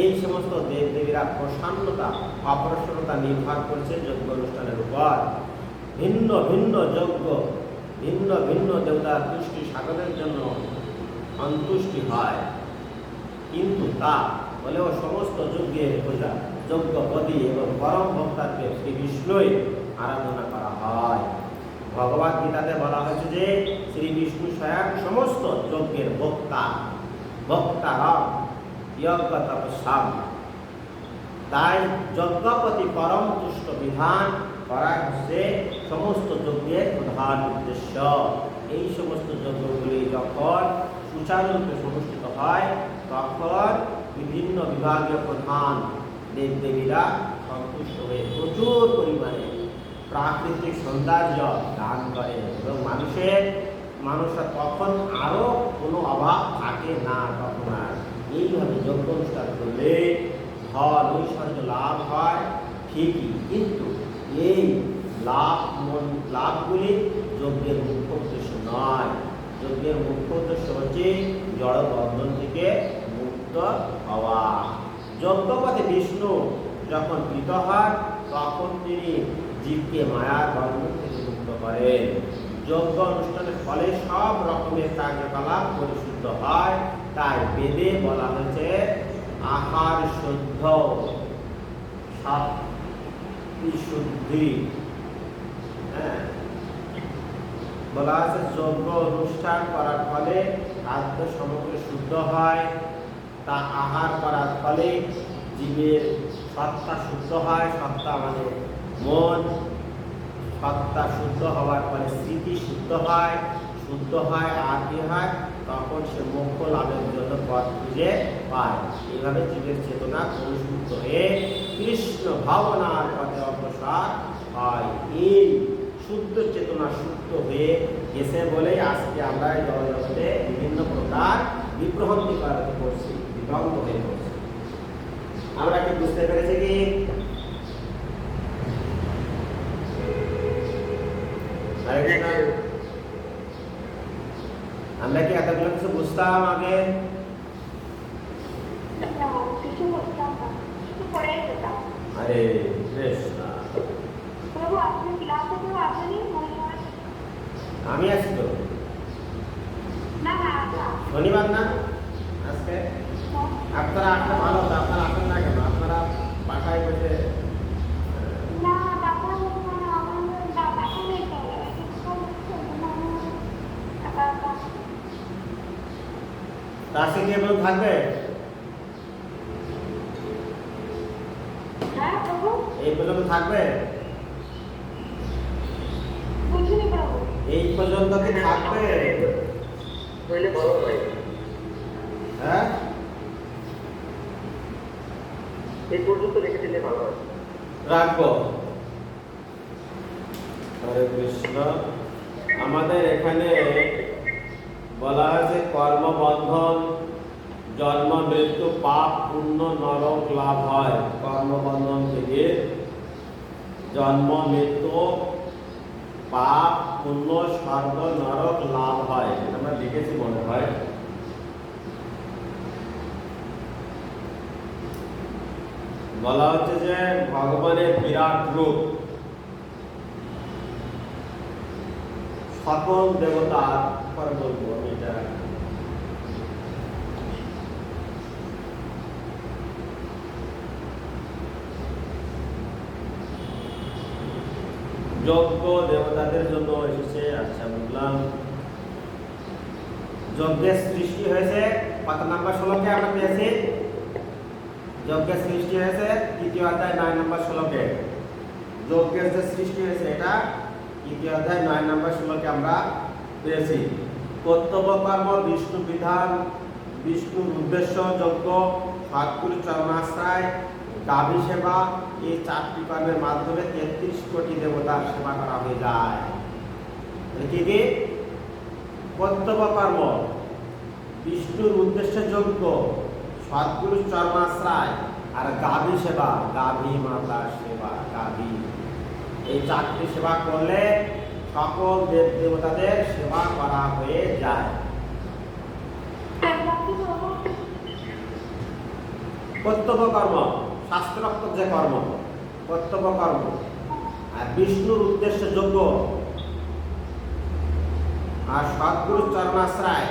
এই সমস্ত দেব দেবীরা প্রসন্নতা অপ্রসন্নতা নির্ভর করছে যজ্ঞ অনুষ্ঠানের উপর। ভিন্ন ভিন্ন যজ্ঞ ভিন্ন ভিন্ন দেবতার তুষ্টি সাধনের জন্য সন্তুষ্টি হয়, কিন্তু তা বলেও সমস্ত যজ্ঞের পূজা যজ্ঞপতি এবং পরম ভক্তাকে শ্রী বিষ্ণুই আরাধনা করা হয়। ভগবদ গীতাতে বলা হয়েছে যে শ্রী বিষ্ণু স্বয়ং সমস্ত যজ্ঞের ভোক্তা, ভক্তারম যজ্ঞ তপস্যাম। তাই যজ্ঞপতি পরম তুষ্ট বিধান করা হচ্ছে সমস্ত যজ্ঞের প্রধান উদ্দেশ্য। এই সমস্ত যজ্ঞগুলি যখন সুচারুরূপে অনুষ্ঠিত হয় তখন বিভিন্ন বিভাগীয় প্রধান দেবদেবীরা সন্তুষ্ট হয়ে প্রচুর পরিমাণে প্রাকৃতিক সৌন্দর্য দান করে এবং মানুষরা তখন আরও কোনো অভাব থাকে না। তখন আর এইভাবে যজ্ঞ অনুষ্ঠান করলে ধন ঐশ্বর্য লাভ হয় ঠিকই, কিন্তু এই লাভগুলি যজ্ঞের মুখ্য উদ্দেশ্য নয়। যজ্ঞের মুখ্য উদ্দেশ্য হচ্ছে জড় বন্ধন থেকে মুক্ত হওয়া। যজ্ঞপতি বিষ্ণু যখন কৃত হয় তখন তিনি জীবকে মায়ার বন্ধন থেকে মুক্ত করেন। যজ্ঞ অনুষ্ঠানের ফলে সব রকমের কার্যকলাপ পরিশুদ্ধ হয়। তাই বেদে বলা হয়েছে আহার শুদ্ধ শুদ্ধি। বলা আছে যজ্ঞ অনুষ্ঠান করার ফলে খাদ্য সামগ্রী শুদ্ধ হয়, তা আহার করার ফলে জীবের সত্তা শুদ্ধ হয়। সত্তা মানে মন, সত্তা শুদ্ধ হওয়ার ফলে স্মৃতি শুদ্ধ হয়, আর কি হয় তখন সে মোক্ষ লাভের জন্য পথ খুঁজে পায়। এইভাবে জীবের চেতনা পরিশুদ্ধ হয়ে কৃষ্ণ ভাবনার পথে অগ্রসর হয়। এই শুদ্ধ চেতনা শুদ্ধ হয়ে গেছে বলেই আজকে আমরা এই জগতে বিভিন্ন প্রকার বিভ্রান্তি করাতে করছি, বিভ্রান্ত হয়ে পড়ছি। আমরা কি বুঝতে পেরেছি কি? আমরা কি এতগুলো কিছু বুঝতাম আগে? আরে আমি আছি তো, শনিবার না আজকে? আপনারা আসলে ভালো হতো, আপনারা আসেন না কেন? আপনারা বাসায় বসে আজকে কি এমন থাকবে? এই পর্যন্ত থাকবে? এই পর্যন্ত কি থাকবে? হ্যাঁ, এই পর্যন্ত রেখে দিলে ভালো হয়। রাখবো। হরে কৃষ্ণ। আমাদের এখানে বলা হয়েছে কর্মবন্ধন, জন্ম মৃত্যু পাপ পুণ্য নরক লাভ হয়। কর্মবন্ধন থেকে জন্ম মৃত্যু পাপ পুণ্য স্বর্গ নরক লাভ হয়। আমরা লিখেছি মনে হয়। বলা হচ্ছে যে ভগবানের বিরাট রূপ, সকল দেবতার বলবো আমি এটা যজ্ঞ দেবতাদের জন্য এসেছে। আচ্ছা বুঝলাম। যজ্ঞের সৃষ্টি হয়েছে কত নম্বর শ্লোকে আমরা পেয়েছি? যজ্ঞের সৃষ্টি হয়েছে 3য় অধ্যায় 9 নম্বর শ্লোকে। যজ্ঞের যে সৃষ্টি হয়েছে এটা 3য় অধ্যায় 9 নম্বর শ্লোকে আমরা পেয়েছি। কর্তব্য কর্ম, বিষ্ণু বিধান, বিষ্ণুর উদ্দেশ্য, যজ্ঞ, সৎগুরু চরণাশ্রয়, গাভী সেবা, এই 4টি কর্মের মাধ্যমে 33 কোটি দেবতার সেবা করা হয়ে যায়। কি কি? কর্তব্য কর্ম, বিষ্ণুর উদ্দেশ্যে যজ্ঞ, সৎগুরু চরণাশ্রয় আর গাভী সেবা, গাভী মাতার সেবা। গাভী, এই 4টি সেবা করলে সকল দেব দেবতাদের সেবা করা হয়ে যায়। কর্তব্য কর্ম শাস্ত্রোক্ত যে কর্ম, কর্তব্য কর্ম। আর বিষ্ণুর উদ্দেশ্যে যজ্ঞ, আর সৎগুরু চরণাশ্রয়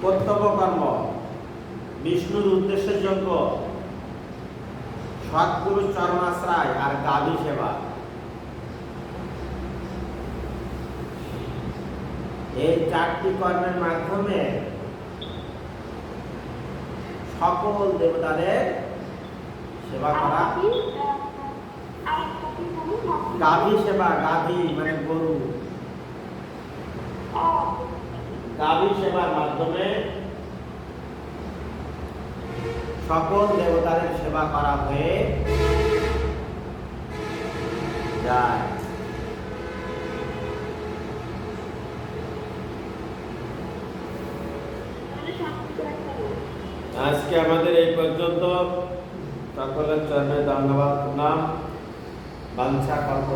কর্তব্য কর্ম, বিষ্ণুর উদ্দেশ্যের যোগ্য, সৎগুরু চরণাশ্রয় আর গাভী সেবা। এই চারটি কর্মের মাধ্যমে সকল দেবতাদের সেবা করা। গাভী সেবা, গাভী মানে গরু, গাভী সেবার মাধ্যমে সকল দেবতাদের সেবা করা হয়ে যায়। আজকে আমাদের এই পর্যন্ত। সকলের চরণে ধন্যবাদ, নাম বাঞ্ছা কল্প